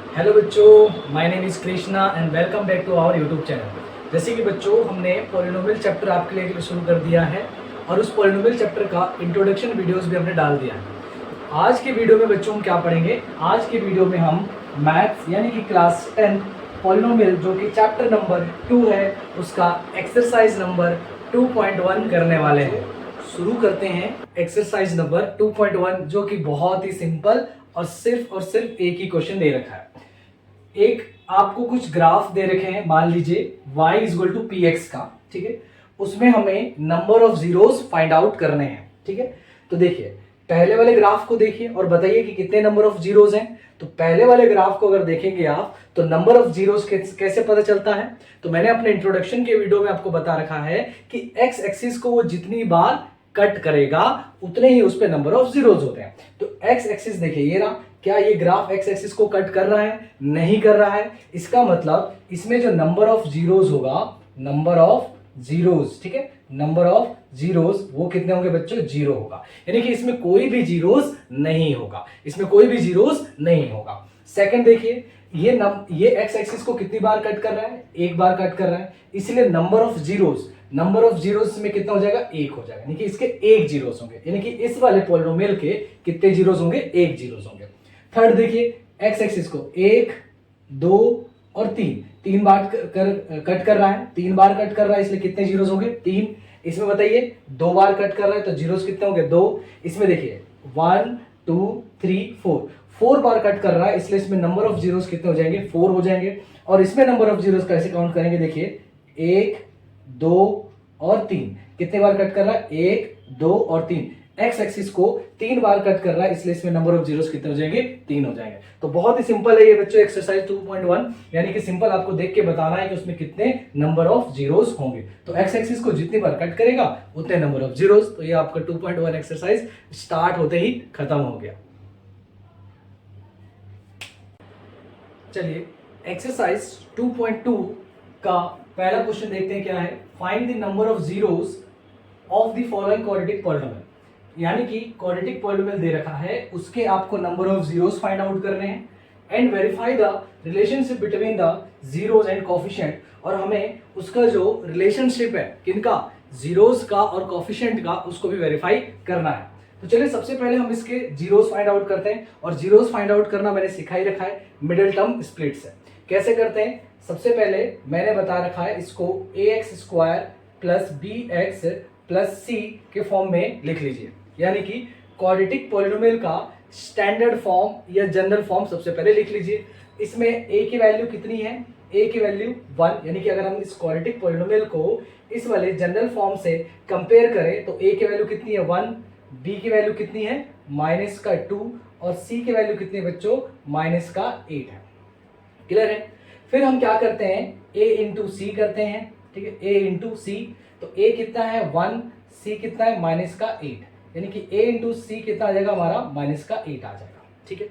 Hello बच्चों, my name is Krishna and welcome back to our YouTube channel. जैसे कि बच्चों हमने पॉलिनोमियल चैप्टर आपके लिए शुरू कर दिया है और उस पॉलिनोमियल चैप्टर का इंट्रोडक्शन वीडियोस भी हमने डाल दिया है। आज के वीडियो में बच्चों हम क्या पढ़ेंगे? आज के वीडियो में हम मैथ्स यानी कि क्लास 10 पॉलिनोमियल जो कि चैप्टर नंबर 2 है उसका एक्सरसाइज नंबर 2.1 करने वाले हैं। शुरू करते हैं एक्सरसाइज नंबर 2.1 जो कि बहुत ही सिंपल और सिर्फ एक ही क्वेश्चन दे रखा है। एक आपको कुछ ग्राफ दे रखे हैं, मान लीजिए y equal to P X का, ठीक है। उसमें हमें number of zeros find out करने हैं, ठीक है। तो देखिए पहले वाले ग्राफ को देखिए और बताइए कि कितने नंबर ऑफ जीरोस हैं। तो पहले वाले ग्राफ को अगर देखेंगे आप तो नंबर ऑफ जीरोस कैसे पता चलता है? तो मैंने अपने इंट्रोडक्शन के वीडियो में आपको बता रखा है कि एक्स एक्सिस को वो जितनी बार कट करेगा उतने ही उस पे नंबर ऑफ जीरोस होते हैं। तो एक्स एक्सिस देखिए ये रहा, क्या ये ग्राफ एक्स एक्सिस को कट कर रहा है? नहीं कर रहा है। इसका मतलब इसमें जो नंबर ऑफ जीरोस होगा, नंबर ऑफ जीरोस, ठीक है, नंबर ऑफ जीरोस वो कितने होंगे बच्चों? जीरो होगा, यानी कि इसमें कोई भी जीरोस नहीं होगा, इसमें कोई भी जीरोस नहीं होगा। सेकंड देखिए ये एक्स एक्सिस को कितनी बार कट कर रहा है? एक बार कट कर रहा है, इसलिए नंबर ऑफ जीरोस में कितना हो जाएगा? एक हो जाएगा, यानी कि इसके एक जीरोस होंगे, यानी कि इस वाले पॉलिनोमियल के कितने जीरोस होंगे? एक जीरोस होंगे। थर्ड देखिए एक्स एक्सिस को 1, 2 और 3 बार कट कर रहा है, 3 बार कट कर रहा है, इसलिए कितने जीरोस होंगे? 3। इसमें बताइए 2 बार कट कर रहा है तो जीरोस कितने होंगे? 2। इसमें देखिए 1, 2, 3, 4 बार कट कर रहा है, इसलिए इसमें नंबर ऑफ जीरोस कितने हो जाएंगे? 4 हो जाएंगे। और इसमें नंबर ऑफ जीरोस कैसे काउंट करेंगे? देखिए 1, 2 और 3 कितने बार कट कर रहा है? 1, 2 और 3। एक्स एक्सिस को 3 बार कट कर रहा है, इसलिए इसमें नंबर ऑफ जीरोस कितने हो जाएंगे? 3 हो जाएंगे। तो बहुत ही सिंपल है ये बच्चों एक्सरसाइज 2.1, यानी कि सिंपल आपको देख के बताना है कि उसमें कितने नंबर ऑफ जीरोस होंगे। तो एक्स एक्सिस को जितनी बार कट करेगा उतने नंबर ऑफ जीरोस। तो ये आपका 2.1 एक्सरसाइज स्टार्ट होते ही खत्म हो गया। चलिए एक्सरसाइज 2.2 का पहला क्वेश्चन देखते हैं क्या है। Find the number of zeros of the following quadratic polynomial, यानी कि क्वाड्रेटिक पॉलिनोमियल दे रखा है, उसके आपको number of zeros find out करने हैं and verify the relationship between the zeros and coefficient. और हमें उसका जो रिलेशनशिप है किनका? जीरोस का और कोफिशिएंट का, उसको भी वेरीफाई करना है। तो चलिए सबसे पहले हम इसके जीरोस फाइंड आउट करते हैं। और जीरोस फाइंड आउट करना मैंने सिखा ही रखा है मिडिल टर्म स्प्लिट से। कैसे करते हैं? सबसे पहले मैंने बता रखा है इसको ax² plus bx plus c के फॉर्म में लिख लीजिए, यानी कि क्वाड्रेटिक पॉलिनोमियल का स्टैंडर्ड फॉर्म या जनरल फॉर्म सबसे पहले लिख लीजिए। इसमें a की वैल्यू कितनी है? a की वैल्यू 1, यानी कि अगर हम इस क्वाड्रेटिक पॉलिनोमियल को इस वाले जनरल फॉर्म से कंपेयर करें तो a की वैल्यू कितनी है? 1, b की वैल्यू कितनी है? -2 और c की वैल्यू कितनी है बच्चों? -8 है। क्लियर है? फिर हम क्या करते हैं? a इंटू सी करते हैं, ठीक है, a इंटू सी। तो a कितना है? 1, c कितना है? -8, यानी कि a इंटू सी कितना आ जाएगा हमारा? -8 आ जाएगा, ठीक है।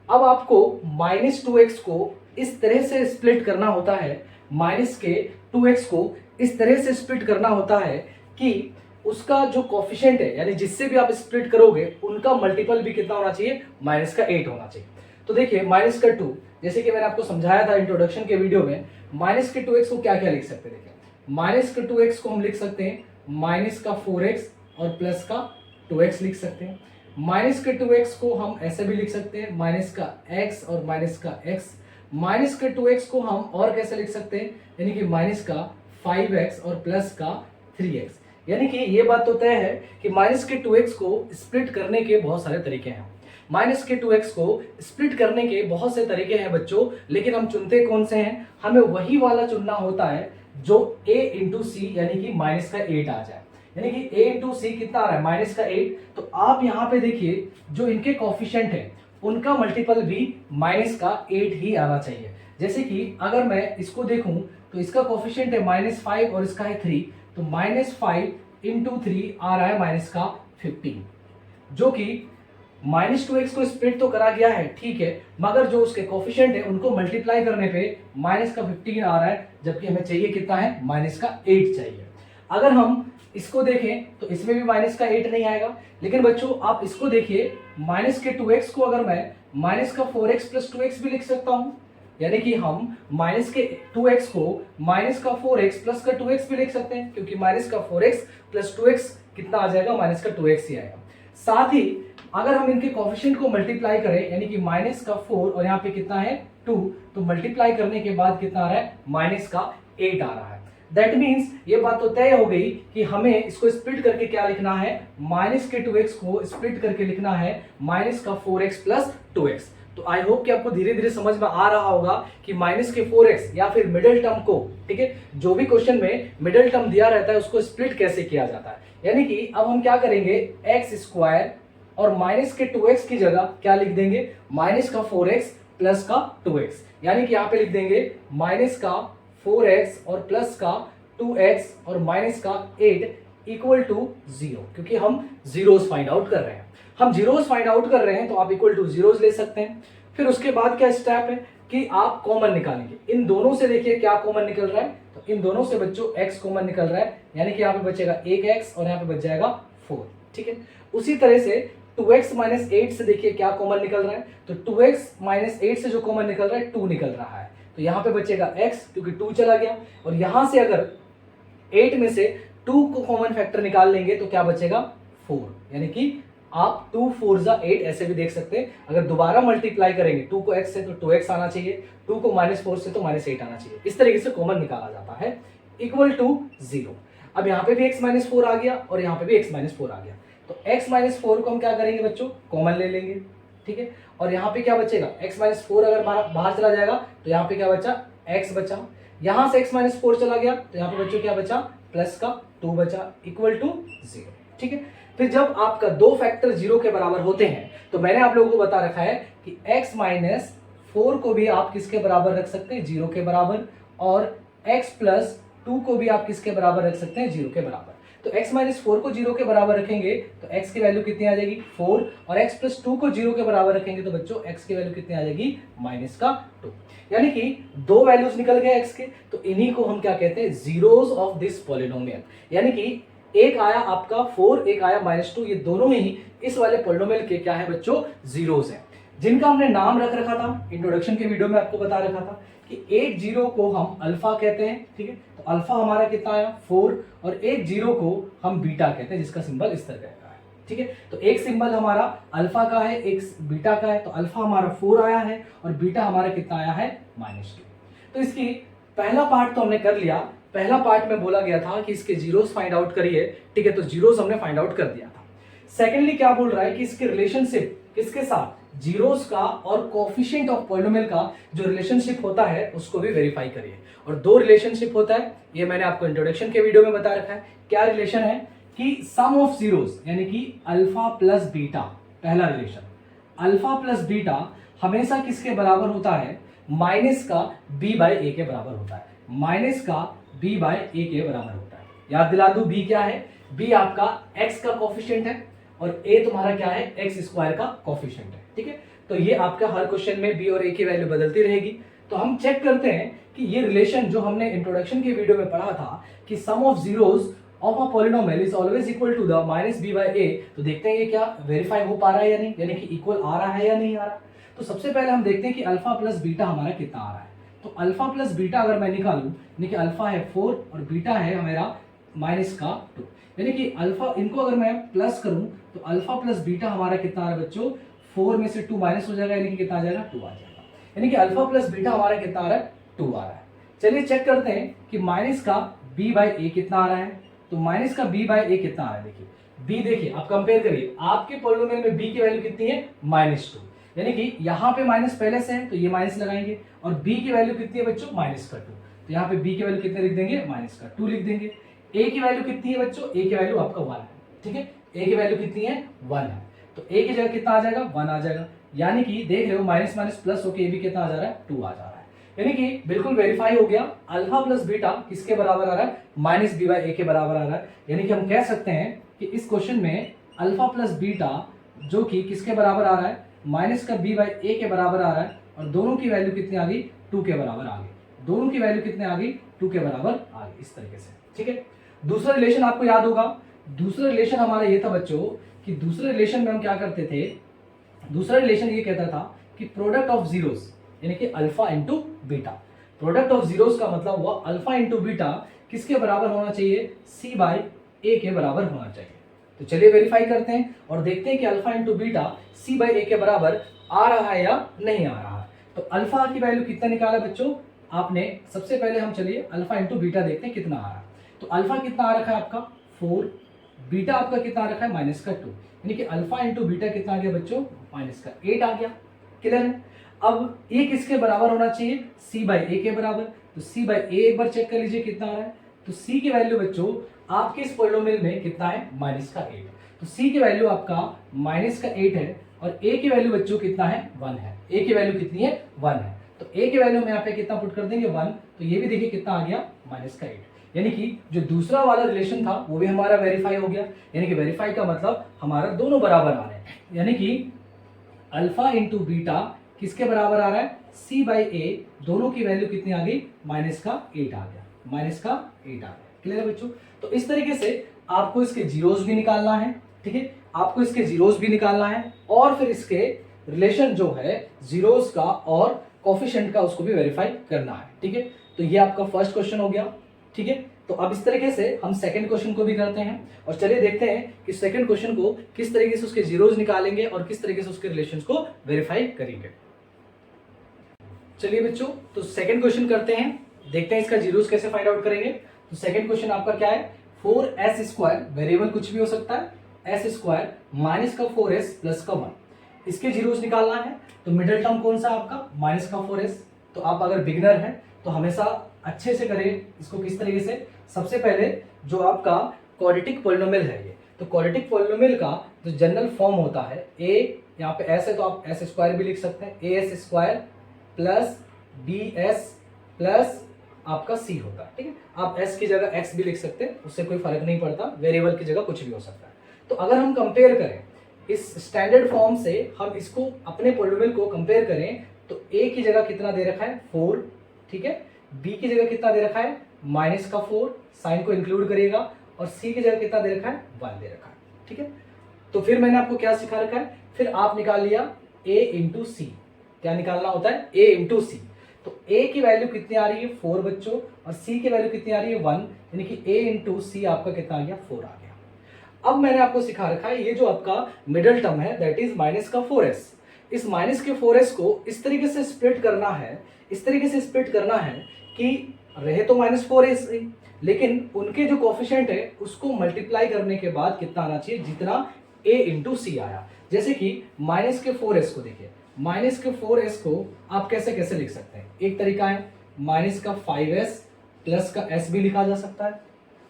अब आपको -2x को इस तरह से स्प्लिट करना होता है, -2x को इस तरह से स्प्लिट करना होता है कि उसका जो कोफिशिएंट है, यानी जिससे भी आप स्प्लिट करोगे उनका मल्टीपल भी कितना होना चाहिए? -8 होना चाहिए। तो देखिए -2, जैसे कि मैंने आपको समझाया था इंट्रोडक्शन के वीडियो में, -2x को क्या क्या लिख सकते हैं? देखिए -2x को हम लिख सकते हैं -4x और +2x लिख सकते हैं। -2x को हम ऐसे भी लिख सकते हैं -x और -x। -2x को हम और कैसे लिख सकते हैं? यानी कि -5x और +3x। यानी कि ये बात तो तय है कि -2x को स्प्लिट करने के बहुत सारे तरीके हैं। -2x को स्प्लिट करने के बहुत से तरीके हैं बच्चों, लेकिन हम चुनते कौन से हैं? हमें वही वाला चुनना होता है जो a इंटू सी यानी कि -8 आ जाए, यानी कि a इंटू सी कितना आ रहा है? -8। तो आप यहाँ पे देखिए जो इनके कोफिशिएंट है उनका मल्टीपल भी -8 ही आना चाहिए। जैसे कि अगर मैं इसको देखूं तो इसका कोफिशिएंट है -5 और इसका है 3, तो -5 इंटू 3 आ रहा है -15, जो कि -2x को स्प्लिट तो करा गया है, ठीक है, मगर जो उसके कोफिशिएंट है उनको मल्टीप्लाई करने पे -15 आ रहा है, जबकि हमें चाहिए कितना है? -8 चाहिए। अगर हम इसको देखें तो इसमें भी -8 नहीं आएगा। लेकिन बच्चों आप इसको देखिए, -2x को अगर मैं माइनस का 4x प्लस 2x भी लिख सकता हूं, यानी कि हम माइनस के 2x को माइनस का 4x प्लस का 2x भी लिख सकते हैं, क्योंकि माइनस का 4x प्लस 2x कितना आ जाएगा, माइनस का 2x ही आएगा। साथ ही अगर हम इनके कोएफिशिएंट को मल्टीप्लाई करें, यानी कि माइनस का 4 और यहाँ पे कितना है 2, तो मल्टीप्लाई करने के बाद कितना आ रहा है, माइनस का 8 आ रहा है। दैट मीन्स ये बात तो तय हो गई कि हमें इसको स्प्लिट करके क्या लिखना है, माइनस के 2x को स्प्लिट करके लिखना है माइनस का 4x प्लस 2x। तो आई होप कि आपको धीरे धीरे समझ में आ रहा होगा कि माइनस के 4x या फिर मिडिल टर्म को, ठीक है, जो भी क्वेश्चन में मिडिल टर्म दिया रहता है उसको स्प्लिट कैसे किया जाता है। यानी कि अब हम क्या करेंगे, एक्स स्क्वायर और माइनस के 2x की जगह क्या लिख देंगे, माइनस का 4x प्लस का 2x, यानी कि यहाँ पे लिख देंगे माइनस का 4x और प्लस का 2x और माइनस का 8 इक्वल टू 0, क्योंकि हम जीरोस फाइंड आउट कर रहे हैं। हम जीरोस फाइंड आउट कर रहे हैं तो आप इक्वल टू जीरोस ले सकते हैं। फिर उसके बाद क्या स्टेप है कि आप कॉमन निकालेंगे। इन दोनों से देखिए क्या कॉमन निकल रहा है, तो इन दोनों से बच्चों x कॉमन निकल रहा है, यानी कि यहाँ पे बचेगा 1x और यहाँ पे बच जाएगा 4, ठीक है। उसी तरह से 2x माइनस 8 से देखिए क्या कॉमन निकल रहा है, तो 2x माइनस 8 से जो कॉमन निकल रहा है 2 निकल रहा है, तो यहाँ पे बचेगा x क्योंकि 2 चला गया। और यहां से अगर 8 में से 2 को कॉमन फैक्टर निकाल लेंगे तो क्या बचेगा 4, यानी कि आप 2 4 जा 8 ऐसे भी देख सकते हैं। अगर दोबारा मल्टीप्लाई करेंगे 2 को x से तो 2x आना चाहिए, 2 को -4 से तो -8 आना चाहिए। इस तरीके से कॉमन निकाला जाता है इक्वल टू 0। अब यहाँ पे भी x -4 आ गया और यहाँ पे भी x -4 आ गया, तो x -4 को हम क्या करेंगे बच्चों, कॉमन ले लेंगे, ठीक है। और यहाँ पे क्या बचेगा, x -4 अगर बाहर चला जाएगा तो यहाँ पे क्या बचा, x बचा। यहाँ से x -4 चला गया तो यहाँ पे बच्चों क्या बचा, प्लस का 2 बचा इक्वल टू 0, ठीक है। फिर जब आपका दो फैक्टर 0 के बराबर होते हैं तो मैंने आप लोगों को बता रखा है कि x -4 को भी आप किसके बराबर रख सकते हैं, 0 के बराबर, और x + 2 को भी आप किसके बराबर रख सकते हैं, 0 के बराबर। तो x -4 को 0 के बराबर रखेंगे तो x की वैल्यू कितनी आ जाएगी 4, और x + 2 को 0 के बराबर रखेंगे तो बच्चों x की वैल्यू कितनी आ जाएगी -2, यानी कि दो वैल्यूज निकल गए x के। तो इन्हीं को हम क्या कहते हैं, जीरोस ऑफ दिस पॉलिनोमियल, यानी कि एक आया आपका 4, एक आया -2, ये दोनों ही इस वाले पॉलिनोमियल के क्या है बच्चों, जीरोस हैं, जिनका हमने नाम रख रखा था। इंट्रोडक्शन के वीडियो में आपको बता रखा था कि एक जीरो को हम अल्फा कहते हैं, ठीक है। तो अल्फा हमारा कितना आया 4, और एक जीरो को हम बीटा कहते हैं, जिसका सिंबल इस तरह का है, ठीक है। तो एक सिंबल हमारा अल्फा का है, एक बीटा का है, तो अल्फा हमारा 4 आया है और बीटा हमारा कितना आया है -2। तो इसकी पहला पार्ट तो हमने कर लिया। पहला पार्ट में बोला गया था कि इसके जीरोस फाइंड आउट करिए, ठीक है, तो जीरोस हमने फाइंड आउट कर दिया था। सेकेंडली क्या बोल रहा है कि इसके रिलेशनशिप किसके साथ, जीरोस का और कोएफिशिएंट ऑफ पॉलिनोमियल का जो रिलेशनशिप होता है उसको भी वेरीफाई करिए। और दो रिलेशनशिप होता है, ये मैंने आपको इंट्रोडक्शन के वीडियो में बता रखा है। क्या रिलेशन है कि सम ऑफ जीरोस, यानी कि अल्फा प्लस बीटा, पहला रिलेशन, अल्फा प्लस बीटा हमेशा किसके बराबर होता है, माइनस का b/a के बराबर होता है, माइनस का b/a के बराबर होता है। याद दिला दूं b क्या है, b आपका x का कोएफिशिएंट है और a तुम्हारा क्या है, x² का कोएफिशिएंट है, ठीक है। तो ये आपका हर क्वेश्चन में b और a की वैल्यू बदलती रहेगी। तो हम चेक करते हैं कि ये रिलेशन जो हमने इंट्रोडक्शन के वीडियो में पढ़ा था कि sum of zeros of a polynomial is always equal to the -b/a, तो देखते हैं ये क्या वेरीफाई हो पा रहा है या नहीं, यानी कि इक्वल आ रहा है या नहीं आ रहा। तो सबसे पहले हम देखते हैं कि अल्फा प्लस बीटा हमारा कितना आ रहा है। तो अल्फा प्लस बीटा अगर मैं निकालूं, यानी कि अल्फा है 4 और बीटा है हमारा -2, यानी कि अल्फा, इनको अगर मैं प्लस करूं तो अल्फा प्लस बीटा हमारा कितना आ रहा है बच्चों, 4 में से 2 माइनस हो जाएगा, यानी कि कितना आ जाएगा 2 आ जाएगा, यानी कि अल्फा प्लस बीटा हमारा कितना आ रहा है 2 आ रहा है। चलिए चेक करते हैं कि माइनस का b/a कितना आ रहा है। तो माइनस का b/a कितना आ रहा है, देखिए b, देखिए आप कंपेयर करिए, आपके पॉलिनोमियल में b की वैल्यू कितनी है -2, यानी कि यहाँ पे माइनस पहले से है तो ये माइनस लगाएंगे, और b की वैल्यू कितनी है बच्चों -2, तो यहाँ पे b की वैल्यू कितने लिख देंगे, -2 लिख देंगे। a की वैल्यू कितनी है बच्चों, a की वैल्यू आपका 1 है, ठीक है, a की वैल्यू कितनी है 1 है, तो a की जगह कितना आ जाएगा 1 आ जाएगा, यानी कि देख रहे हो माइनस माइनस प्लस होके भी कितना आ जा रहा है 2 आ जा रहा है, यानी कि बिल्कुल वेरीफाई हो गया। अल्फा प्लस बीटा किसके बराबर आ रहा है, -b/a के बराबर आ रहा है, यानी कि हम कह सकते हैं कि इस क्वेश्चन में अल्फा प्लस बीटा जो कि किसके बराबर आ रहा है, माइनस का b/a के बराबर आ रहा है, और दोनों की वैल्यू कितनी आ गई 2 के बराबर आ गई, दोनों की वैल्यू कितने आ गई 2 के बराबर आ गई, इस तरीके से, ठीक है। दूसरा रिलेशन आपको याद होगा, दूसरा रिलेशन हमारा ये था बच्चों कि दूसरे रिलेशन में हम क्या करते थे, दूसरा रिलेशन ये कहता था कि प्रोडक्ट ऑफ जीरोस यानी कि alpha into beta, product of zeros का मतलब हुआ अल्फा इंटू बीटा किसके बराबर होना चाहिए, सी बाई ए के बराबर होना चाहिए। तो चलिए वेरीफाई करते हैं और देखते हैं कि alpha into beta C by A के बराबर आ रहा है या नहीं आ रहा है। तो अल्फा की वैल्यू कितना निकाला बच्चों आपने, सबसे पहले हम चलिए अल्फा इंटू बीटा देखते हैं कितना आ रहा है। तो अल्फा कितना आ रखा है आपका 4, बीटा आपका कितना आ रखा है -2, यानी कि अल्फा इंटू बीटा कितना आ गया बच्चों -8 आ गया। क्लियर है। अब ये किसके बराबर होना चाहिए, सी बाई ए के बराबर। तो सी बाई ए एक बार चेक कर लीजिए कितना आ रहा है। तो सी की वैल्यू बच्चों आपके इस पॉलिनोमियल में कितना है -8। तो सी की वैल्यू आपका -8 है और ए की वैल्यू बच्चों कितना है 1 है। ए की वैल्यू कितनी है 1 है। तो ए की वैल्यू में यहाँ पे कितना पुट कर देंगे 1। तो ये भी देखिए कितना आ गया -8, यानी कि जो दूसरा वाला रिलेशन था वो भी हमारा वेरीफाई हो गया। यानी कि वेरीफाई का मतलब हमारा दोनों बराबर आ रहे हैं, यानी कि अल्फा इंटू बीटा किसके बराबर आ रहा है, सी बाई ए, दोनों की वैल्यू कितनी आ गई -8 आ गया, -8 आ गया। क्लियर है बच्चों। तो इस तरीके से आपको इसके जीरोस भी निकालना है, ठीक है, आपको इसके जीरोस भी निकालना है और फिर इसके रिलेशन जो है जीरोस का और कोफिशिएंट का उसको भी वेरीफाई करना है। ठीक है, तो ये आपका फर्स्ट क्वेश्चन हो गया। ठीक है, तो अब इस तरीके से हम सेकंड क्वेश्चन को भी करते हैं और चलिए देखते हैं कि सेकंड क्वेश्चन को किस तरीके से उसके जीरोस निकालेंगे और किस तरीके से उसके रिलेशंस को वेरीफाई करेंगे। चलिए बच्चों, तो सेकंड क्वेश्चन करते हैं, देखते हैं इसका जीरोस कैसे फाइंड आउट करेंगे। तो सेकंड क्वेश्चन आपका क्या है, 4s², वेरिएबल कुछ भी हो सकता है, s² माइनस का 4s प्लस का 1, इसके जीरोस निकालना है। तो मिडिल टर्म कौन सा आपका माइनस का 4s। तो आप अगर बिगिनर हैं तो हमेशा अच्छे से करें इसको। किस तरीके से, सबसे पहले जो आपका क्वाड्रेटिक पॉलिनोमियल है ये, तो क्वाड्रेटिक पॉलिनोमियल का जो जनरल फॉर्म होता है, ए यहाँ पे s है तो आप s² भी लिख सकते हैं, as² प्लस bs प्लस आपका c होता है। ठीक है, आप s की जगह x भी लिख सकते हैं, उससे कोई फर्क नहीं पड़ता, वेरिएबल की जगह कुछ भी हो सकता है। तो अगर हम कंपेयर करें इस स्टैंडर्ड फॉर्म से, हम इसको अपने पॉलिनोमियल को कंपेयर करें तो a की जगह कितना दे रखा है 4, ठीक है, b की जगह कितना दे रखा है -4, साइन को इंक्लूड करिएगा, और c की जगह कितना दे रखा है 1 दे रखा है। ठीक है, तो फिर मैंने आपको क्या सिखा रखा है, फिर आप निकाल लिया a इंटू सी, क्या निकालना होता है a इंटू सी। तो a की वैल्यू कितनी आ रही है 4 बच्चों, और c की वैल्यू कितनी आ रही है 1, यानी कि a इंटू सी आपका कितना आ गया 4 आ गया। अब मैंने आपको सिखा रखा है ये जो आपका मिडिल टर्म है दैट इज माइनस का 4s, इस माइनस के 4s को इस तरीके से स्प्लिट करना है, इस तरीके से स्प्लिट करना है कि रहे तो -4s ही, लेकिन उनके जो कोफिशिएंट है उसको मल्टीप्लाई करने के बाद कितना आना चाहिए, जितना a इंटू सी आया। जैसे कि माइनस के 4s को देखिए, माइनस के 4s को आप कैसे कैसे लिख सकते हैं, एक तरीका है माइनस का 5s प्लस का s भी लिखा जा सकता है,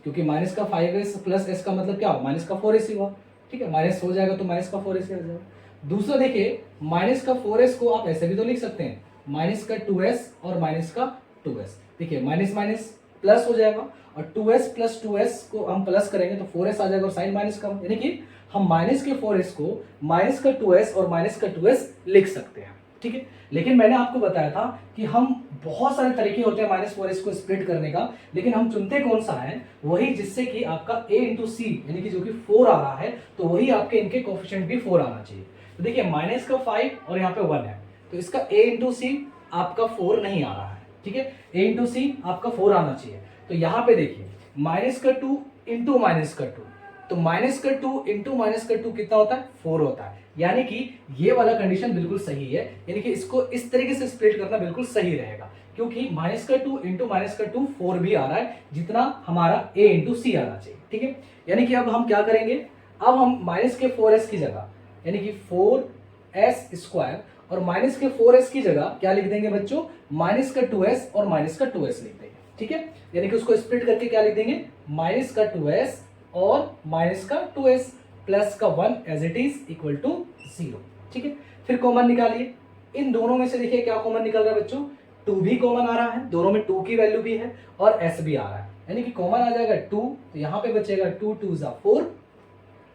क्योंकि माइनस का 5s प्लस s का मतलब क्या हो, माइनस का 4s ही हुआ। ठीक है, माइनस हो जाएगा तो माइनस का 4s ही हो जाएगा। दूसरा देखिए, माइनस का 4s को आप ऐसे भी तो लिख सकते हैं, माइनस का 2s और माइनस का 2s, देखिए माइनस माइनस प्लस हो जाएगा, और 2s प्लस 2s को हम प्लस करेंगे तो 4s आ जाएगा और साइन माइनस का, यानी कि हम माइनस के 4s को माइनस का 2s और माइनस का 2s लिख सकते हैं। ठीक है, लेकिन मैंने आपको बताया था कि हम बहुत सारे तरीके होते हैं -4s को स्प्लिट करने का, लेकिन हम चुनते कौन सा है, वही जिससे कि आपका a इंटू सी यानी कि जो कि 4 आ रहा है, तो वही आपके इनके कोफिशिएंट भी 4 आना चाहिए। तो देखिए माइनस का 5 और यहाँ पे 1 है, तो इसका a इंटू सी आपका 4 नहीं आ रहा है। ठीक है, a इंटू सी आपका 4 आना चाहिए। तो यहाँ पे देखिए माइनस का 2 इंटू माइनस का 2, तो माइनस का 2 इंटू माइनस का 2 कितना होता है 4 होता है, यानी कि ये वाला कंडीशन बिल्कुल सही है, यानी कि इसको इस तरीके से स्प्लिट करना बिल्कुल सही रहेगा, क्योंकि माइनस का 2 इंटू माइनस का 2 4 भी आ रहा है, जितना हमारा a इंटू सी आना चाहिए। ठीक है, यानी कि अब हम क्या करेंगे, अब हम माइनस के 4s की जगह यानी कि 4s² और माइनस के 4s की जगह क्या लिख देंगे बच्चों, माइनस का 2s और माइनस का 2s लिख देंगे। ठीक है, यानी कि उसको स्प्लिट करके क्या लिख देंगे, माइनस का 2s और माइनस का 2s प्लस का 1 as it is equal to 0। ठीक है, फिर कॉमन निकालिए, इन दोनों में से देखिए क्या कॉमन निकल रहा है बच्चों, 2 भी कॉमन आ रहा है, दोनों में 2 की वैल्यू भी है और s भी आ रहा है, यानी कि कॉमन आ जाएगा 2, तो यहाँ पे बचेगा 2 2 जा 4।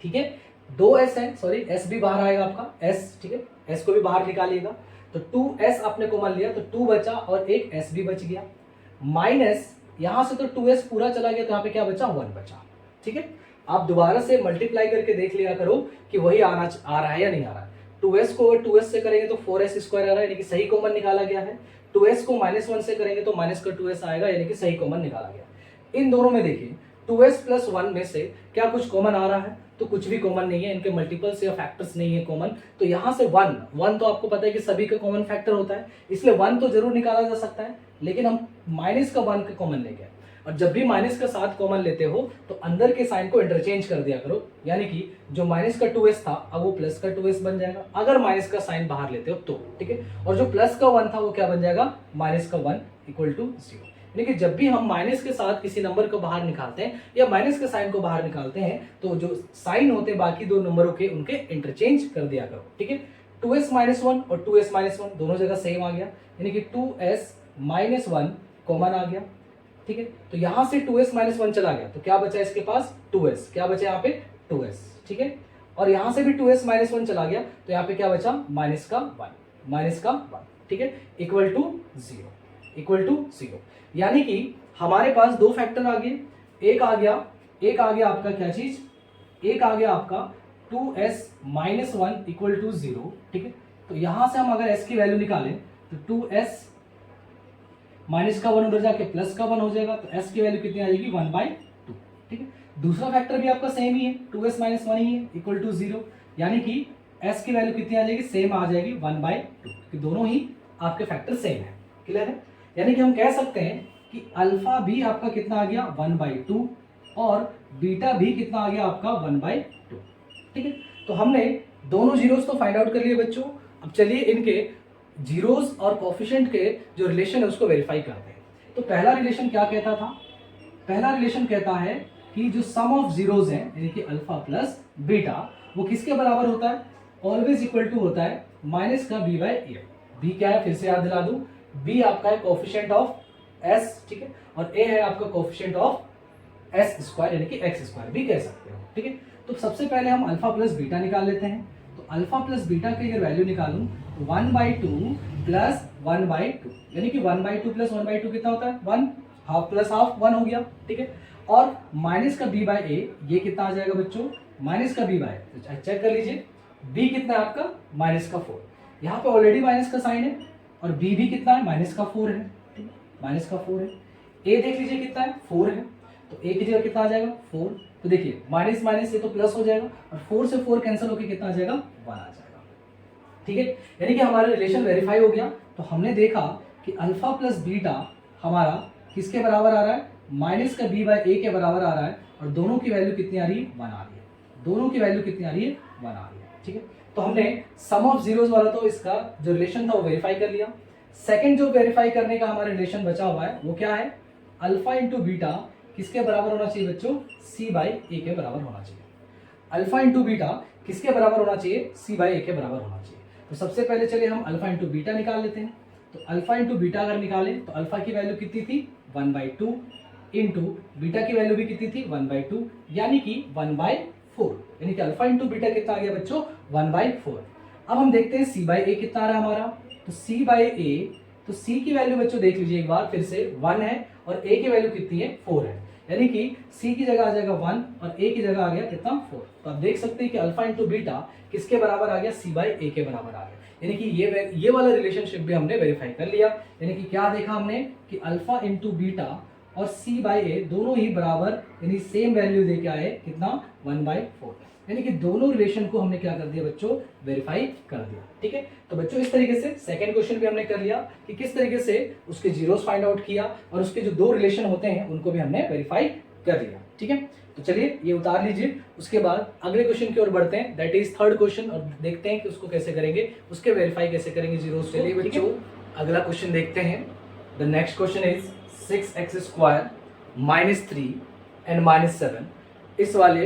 ठीक है, 2s है, सॉरी s भी बाहर आएगा आपका s। ठीक है, s को भी बाहर निकालिएगा, तो 2s आपने कॉमन लिया तो 2 बचा और एक s भी बच गया, माइनस यहां से तो 2s पूरा चला गया तो यहाँ पे क्या बचा 1 बचा। ठीक है, आप दोबारा से मल्टीप्लाई करके देख लिया करो कि वही आ रहा है या नहीं आ रहा है। 2s को अगर 2s से करेंगे तो 4s स्क्वायर आ रहा है, यानी कि सही कॉमन निकाला गया है। 2s को -1 से करेंगे तो माइनस का 2s आएगा, यानी कि सही कॉमन निकाला गया। इन दोनों में देखिए 2s प्लस 1 में से क्या कुछ कॉमन आ रहा है? तो कुछ भी कॉमन नहीं है, इनके मल्टीपल्स या फैक्टर्स नहीं है कॉमन। तो यहाँ से 1 तो आपको पता है कि सभी का कॉमन फैक्टर होता है, इसलिए 1 तो जरूर निकाला जा सकता है, लेकिन हम माइनस का 1 का कॉमन ले गए। और जब भी माइनस का 7 कॉमन लेते हो तो अंदर के साइन को इंटरचेंज कर दिया करो, यानी कि जो माइनस का 2s था अब वो प्लस का 2s बन जाएगा, अगर माइनस का साइन बाहर लेते हो तो, ठीक है। और जो प्लस का 1 था वो क्या बन जाएगा? माइनस का 1 इक्वल टू 0। यानी कि जब भी हम माइनस के साथ किसी नंबर को बाहर निकालते हैं या माइनस के साइन को बाहर निकालते हैं तो जो साइन होते हैं बाकी दो नंबरों के, उनके इंटरचेंज कर दिया करो, ठीक है। 2s - 1 और 2s - 1 दोनों जगह सेम आ गया, यानी कि 2s - 1 कॉमन आ गया, ठीक है। तो यहां से 2s - 1 चला गया तो क्या बचा इसके पास? 2s। क्या बचा यहाँ पे? 2s, ठीक है। और यहां से भी 2s - 1 चला गया तो यहाँ पे क्या बचा? माइनस का 1, ठीक है, इक्वल टू 0। यानी कि हमारे पास दो फैक्टर आ गए, एक आ गया आपका क्या चीज? एक आ गया आपका 2s - 1 इक्वल टू 0, ठीक है। तो यहां से हम अगर s की वैल्यू निकालें तो 2s माइनस का 1 उधर जाके प्लस का 1 हो जाएगा, तो s की वैल्यू कितनी आ जाएगी? 1/2, ठीक है। दूसरा फैक्टर भी आपका सेम ही है, 2s - 1 ही है इक्वल टू 0, यानी कि s की वैल्यू कितनी आ जाएगी? सेम आ जाएगी 1/2, कि दोनों ही आपके फैक्टर सेम है। क्लियर है? यानी कि हम कह सकते हैं कि अल्फा भी आपका कितना आ गया? 1/2 और बीटा भी कितना आ गया आपका? 1/2, ठीक है। तो हमने दोनों जीरोस तो फाइंड आउट कर लिए बच्चों। अब चलिए इनके जीरोस और कोफिशिएंट के जो रिलेशन है उसको वेरीफाई करते हैं। तो पहला रिलेशन क्या कहता था? पहला रिलेशन कहता है कि जो सम ऑफ जीरोस है यानी कि अल्फा प्लस बीटा वो किसके बराबर होता है? ऑलवेज इक्वल टू होता है माइनस का b/a। b क्या है? फिर से याद दिला दूं, b आपका है कोफिशिएंट ऑफ s, ठीक है, और a है आपका कोफिशिएंट ऑफ s स्क्वायर यानी कि x स्क्वायर भी कह सकते हो, ठीक है। तो सबसे पहले हम अल्फा प्लस बीटा निकाल लेते हैं। तो अल्फा प्लस बीटा की अगर वैल्यू निकालूं तो 1/2 प्लस 1/2 यानी कि 1/2 प्लस 1/2 कितना होता है? 1, हाफ प्लस हाफ 1 हो गया, ठीक है। और माइनस का b/a ये कितना आ जाएगा बच्चों? माइनस का b/a, तो चेक कर लीजिए b कितना है आपका? -4। यहाँ पे ऑलरेडी माइनस का साइन है और b भी कितना है? -4 है, ठीक है, -4 है। a देख लीजिए कितना है? 4 है, तो a की जगह कितना आ जाएगा? 4। तो देखिए माइनस माइनस से तो प्लस हो जाएगा और 4 से 4 कैंसिल होकर कितना आ जाएगा? 1 आ जाएगा, ठीक है। यानी कि हमारा रिलेशन वेरीफाई हो गया। तो हमने देखा कि अल्फा प्लस बीटा हमारा किसके बराबर आ रहा है? माइनस का b/a के बराबर आ रहा है और दोनों की वैल्यू कितनी आ रही है? 1 आ रही है। दोनों की वैल्यू कितनी आ रही है? 1 आ रही है, ठीक है। तो हमने सम ऑफ जीरोस वाला तो इसका जो रिलेशन था वो वेरीफाई कर लिया। सेकंड जो वेरीफाई करने का हमारा रिलेशन बचा हुआ है वो क्या है? अल्फा इंटू बीटा किसके बराबर होना चाहिए बच्चों? c/a के बराबर होना चाहिए। अल्फा इंटू बीटा किसके बराबर होना चाहिए? c/a के बराबर होना चाहिए। तो सबसे पहले चलिए हम अल्फा इंटू बीटा निकाल लेते हैं। तो अल्फा इंटू बीटा अगर निकालें तो अल्फा की वैल्यू कितनी थी? 1/2 इंटू बीटा की वैल्यू भी कितनी थी? 1/2 यानी कि 1/4, यानी कि अल्फा इंटू बीटा कितना आ गया बच्चों? 1/4। अब हम देखते हैं c/a कितना आ रहा है हमारा। तो c/a, तो c की वैल्यू बच्चों देख लीजिए एक बार फिर से 1 है और a की वैल्यू कितनी है? 4 है, यानी कि c की जगह आ जाएगा 1 और a की जगह आ गया कितना? 4। तो आप देख सकते हैं कि अल्फा इंटू बीटा किसके बराबर आ गया? c/a के बराबर आ गया। यानी कि ये वाला रिलेशनशिप भी हमने वेरीफाई कर लिया। यानी कि क्या देखा हमने कि अल्फा इंटू बीटा और c/a दोनों ही बराबर यानी सेम वैल्यू देके आए कितना? 1/4। यानी कि दोनों रिलेशन को हमने क्या कर दिया बच्चों? वेरीफाई कर दिया, ठीक है। तो बच्चों इस तरीके से सेकंड क्वेश्चन भी हमने कर लिया कि किस तरीके से उसके जीरोस फाइंड आउट किया और उसके जो दो रिलेशन होते हैं उनको भी हमने वेरीफाई कर लिया, ठीक है। तो चलिए ये उतार लीजिए, उसके बाद अगले क्वेश्चन की ओर बढ़ते हैं, दैट इज थर्ड क्वेश्चन, और देखते हैं कि उसको कैसे करेंगे, उसके वेरीफाई कैसे करेंगे जीरोस। चलिए बच्चों अगला क्वेश्चन देखते हैं। The next question is 6x² - 3 and -7। इस वाले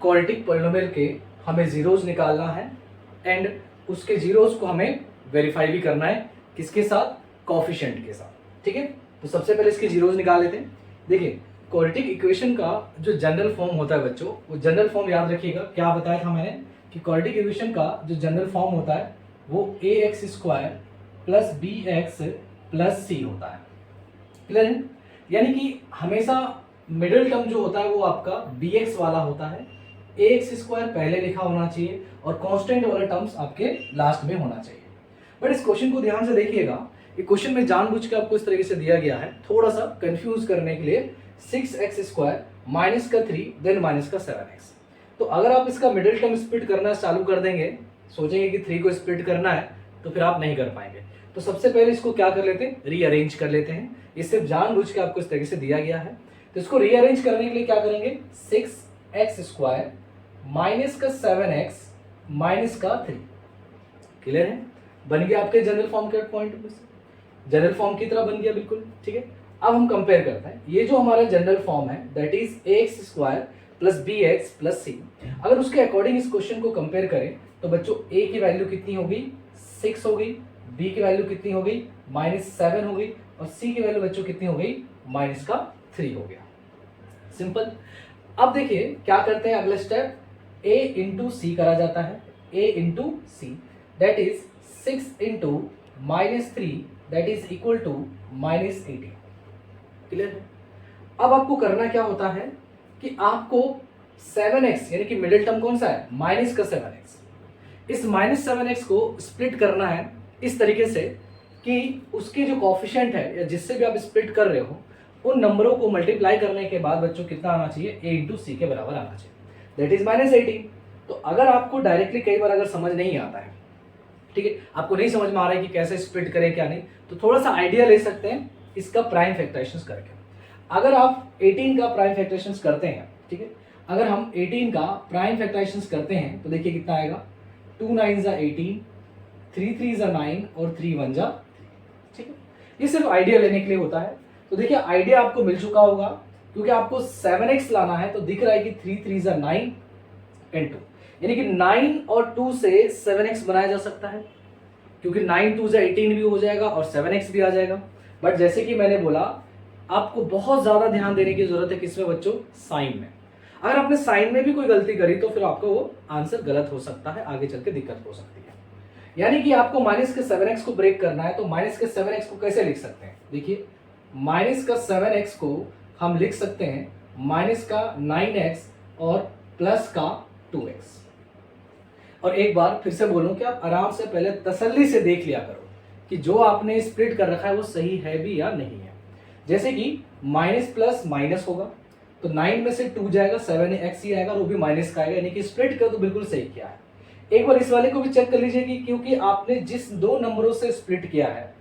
क्वाड्रेटिक पॉलिनोमियल के हमें जीरोस निकालना है एंड उसके जीरोस को हमें वेरीफाई भी करना है, किसके साथ? कोफिशिएंट के साथ, ठीक है। तो सबसे पहले इसके जीरोस निकाल लेते हैं। देखिए क्वाड्रेटिक इक्वेशन का जो जनरल फॉर्म होता है बच्चों, वो जनरल फॉर्म याद रखिएगा। क्या बताया था मैंने कि क्वाड्रेटिक इक्वेशन का जो जनरल फॉर्म होता है वो ax² + bx + c होता है। क्लियर है? यानी कि हमेशा मिडिल टर्म जो होता है वो आपका bx वाला होता है ax² पहले लिखा होना चाहिए और कांस्टेंट वाला टर्म्स आपके लास्ट में होना चाहिए। बट इस क्वेश्चन को ध्यान से देखिएगा, ये क्वेश्चन में जानबूझ के आपको इस तरीके से दिया गया है थोड़ा सा कंफ्यूज करने के लिए, 6x² माइनस का 3 देन माइनस का 7x। तो अगर आप इसका मिडिल टर्म स्प्लिट करना चालू कर देंगे, सोचेंगे कि 3 को स्प्लिट करना है, तो फिर आप नहीं कर पाएंगे। तो सबसे पहले इसको क्या कर लेते हैं, रीअरेंज कर लेते हैं। ये सिर्फ जानबूझ के आपको इस तरीके से दिया गया है। तो इसको रीअरेंज करने के लिए क्या करेंगे, 6x² माइनस का 7x माइनस का 3। क्लियर है, बन गया आपके जनरल फॉर्म के पॉइंट पे, जनरल फॉर्म की तरह बन गया बिल्कुल। ठीक है, अब हम कंपेयर करते हैं। ये जो हमारा जनरल फॉर्म है that is ax² plus bx plus c। अगर उसके अकॉर्डिंग इस क्वेश्चन को कंपेयर करें तो बच्चों a की वैल्यू कितनी होगी, 6 हो गई, b की वैल्यू कितनी हो गई, -7 हो गई, और c की वैल्यू बच्चों कितनी हो गई, -3 हो गया। सिंपल। अब देखिए क्या करते हैं, अगला स्टेप a इंटू सी करा जाता है, a into C that is 6 into -3 that is equal to -18। Clear है। अब आपको करना क्या होता है कि आपको 7x यानी कि मिडिल टर्म कौन सा है, माइनस का 7x, इस -7x को स्प्लिट करना है इस तरीके से कि उसके जो कॉफिशिएंट है या जिससे भी आप स्प्लिट कर रहे हो उन नंबरों को मल्टीप्लाई करने के बाद बच्चों कितना आना चाहिए, a इंटू सी के बराबर आना चाहिए, दैट इज -18। तो अगर आपको डायरेक्टली कई बार अगर समझ नहीं आता है, ठीक है, आपको नहीं समझ में आ रहा है कि कैसे स्प्लिट करें क्या नहीं, तो थोड़ा सा आइडिया ले सकते हैं इसका प्राइम फैक्टराइजेशन करके। अगर आप 18 का प्राइम फैक्टराइजेशन करते हैं, ठीक है, अगर हम 18 का प्राइम फैक्टराइजेशन करते हैं तो देखिए कितना आएगा, 2 9 ज़ा 18, 3 3 ज़ा 9 और 3 1 ज़ा 3। ठीक है, ये सिर्फ आइडिया लेने के लिए होता है। तो देखिए आइडिया आपको मिल चुका होगा, क्योंकि आपको 7x लाना है तो दिख रहा है कि 3 3 ज़ा 9 एंड 2, यानी कि 9 और 2 से 7x बनाया जा सकता है, क्योंकि 9 2 ज़ा 18 भी हो जाएगा और 7x भी आ जाएगा। बट जैसे कि मैंने बोला, आपको बहुत ज्यादा ध्यान देने की जरूरत है किसमें बच्चों, साइन में। अगर आपने साइन में भी कोई गलती करी तो फिर आपका वो आंसर गलत हो सकता है, आगे चल के दिक्कत हो सकती है। यानी कि आपको माइनस के 7x को ब्रेक करना है, तो माइनस के 7x को कैसे लिख सकते हैं, देखिए माइनस का 7x को हम लिख सकते हैं माइनस का 9x और प्लस का 2x। और एक बार फिर से बोलूं कि आप आराम से पहले तसल्ली से देख लिया करो कि जो आपने स्प्लिट कर रखा है वो सही है भी या नहीं है। जैसे कि माइनस प्लस माइनस होगा तो 9 में से 2 जाएगा, 7x ही आएगा और वो भी माइनस का आएगा, यानी कि स्प्लिट कर तो बिल्कुल सही किया है। एक बार इस वाले को भी चेक कर लीजिए कि क्योंकि आपने जिस दो नंबरों से स्प्लिट किया है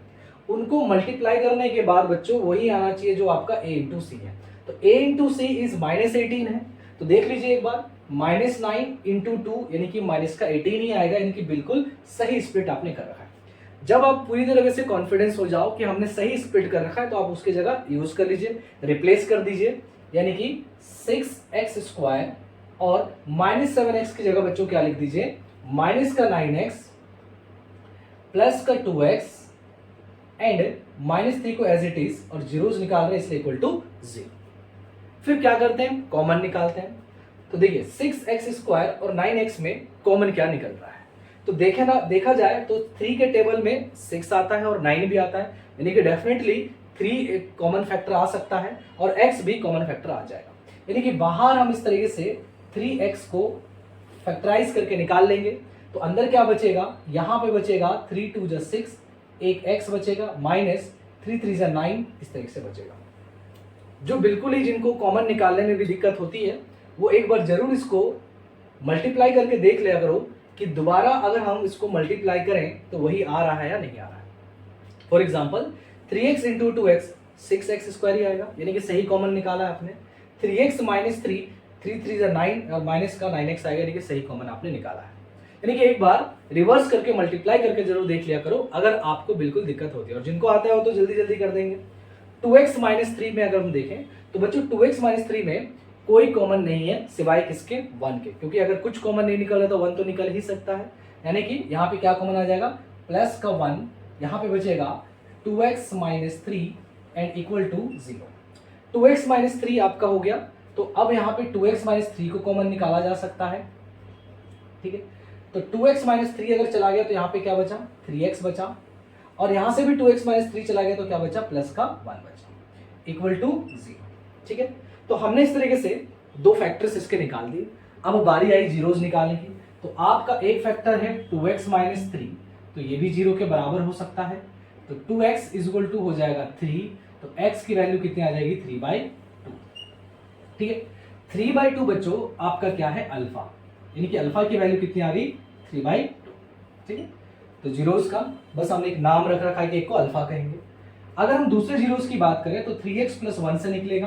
उनको मल्टीप्लाई करने के बाद बच्चों वही आना चाहिए जो आपका a इंटू सी है। तो a इंटू सी इज -18 है, तो देख लीजिए एक बार, -9 इंटू 2 यानी कि माइनस का 18 ही आएगा, यानी कि बिल्कुल सही स्प्लिट आपने कर रखा है। जब आप पूरी तरह से कॉन्फिडेंस हो जाओ कि हमने सही स्प्लिट कर रखा है तो आप उसकी जगह यूज कर लीजिए, रिप्लेस कर दीजिए, यानी कि 6x² और -7x की जगह बच्चों क्या लिख दीजिए, माइनस का 9x प्लस का 2x एंड -3 को एज इट इज और जीरोस निकाल रहे हैं इसलिए इक्वल टू 0। फिर क्या करते हैं, कॉमन निकालते हैं। तो देखिए 6x² और 9x में कॉमन क्या निकल रहा है, तो देखा जाए तो 3 के टेबल में 6 आता है और 9 भी आता है, यानी कि डेफिनेटली 3 एक कॉमन फैक्टर आ सकता है और x भी कॉमन फैक्टर आ जाएगा, यानी कि बाहर हम इस तरीके से 3x को फैक्टराइज करके निकाल लेंगे। तो अंदर क्या बचेगा, यहाँ पे बचेगा 3 2 ज़ा 6, एक x बचेगा माइनस 3 3 ज़ा 9, इस तरीके से बचेगा। जो बिल्कुल ही जिनको कॉमन निकालने में भी दिक्कत होती है वो एक बार जरूर इसको मल्टीप्लाई करके देख लिया करो कि दोबारा अगर हम इसको मल्टीप्लाई करें तो वही आ रहा है या नहीं आ रहा है। For example 3x into 2x 6x² ही आएगा, यानी कि सही कॉमन निकाला आपने। 3x माइनस 3 3 3 ज़ा 9 और माइनस का 9x आएगा, यानी कि सही कॉमन आपने निकाला है। यानी कि एक बार रिवर्स करके मल्टीप्लाई करके जरूर देख लिया करो अगर आपको बिल्कुल दिक्कत होती है, और जिनको आता है वो तो जल्दी जल्दी कर देंगे। 2x माइनस 3 में अगर हम देखें तो बच्चों 2x माइनस 3 में कोई कॉमन नहीं है सिवाय किसके, 1 के, क्योंकि अगर कुछ कॉमन नहीं निकल रहा तो 1 तो निकल ही सकता है, यानी कि यहाँ पे क्या कॉमन आ जाएगा, प्लस का 1, यहाँ पे बचेगा 2x minus 3 and equal to 0। 2x minus 3 आपका हो गया, तो अब यहाँ पे 2x माइनस 3 को कॉमन निकाला जा सकता है, ठीक है। तो 2x माइनस 3 अगर चला गया तो यहाँ पे क्या बचा, 3x बचा, और यहाँ से भी 2x माइनस 3 चला गया तो क्या बचा, प्लस का 1 बचा, इक्वल टू 0, ठीक है। तो हमने इस तरीके से दो फैक्टर्स इसके निकाल दिए। अब बारी आई जीरोस निकालने की, तो आपका एक फैक्टर है 2x माइनस 3, तो ये भी 0 के बराबर हो सकता है। तो 2x इज इक्वल टू हो जाएगा 3, तो x की वैल्यू कितनी आ जाएगी 3/2। ठीक है, 3/2 बच्चों आपका क्या है अल्फा, यानी कि अल्फा की वैल्यू कितनी आ गई 3/2। ठीक है, तो जीरोस का बस हमने एक नाम रख रखा है कि एक को अल्फा कहेंगे। अगर हम दूसरे जीरोस की बात करें तो 3x प्लस 1 से निकलेगा,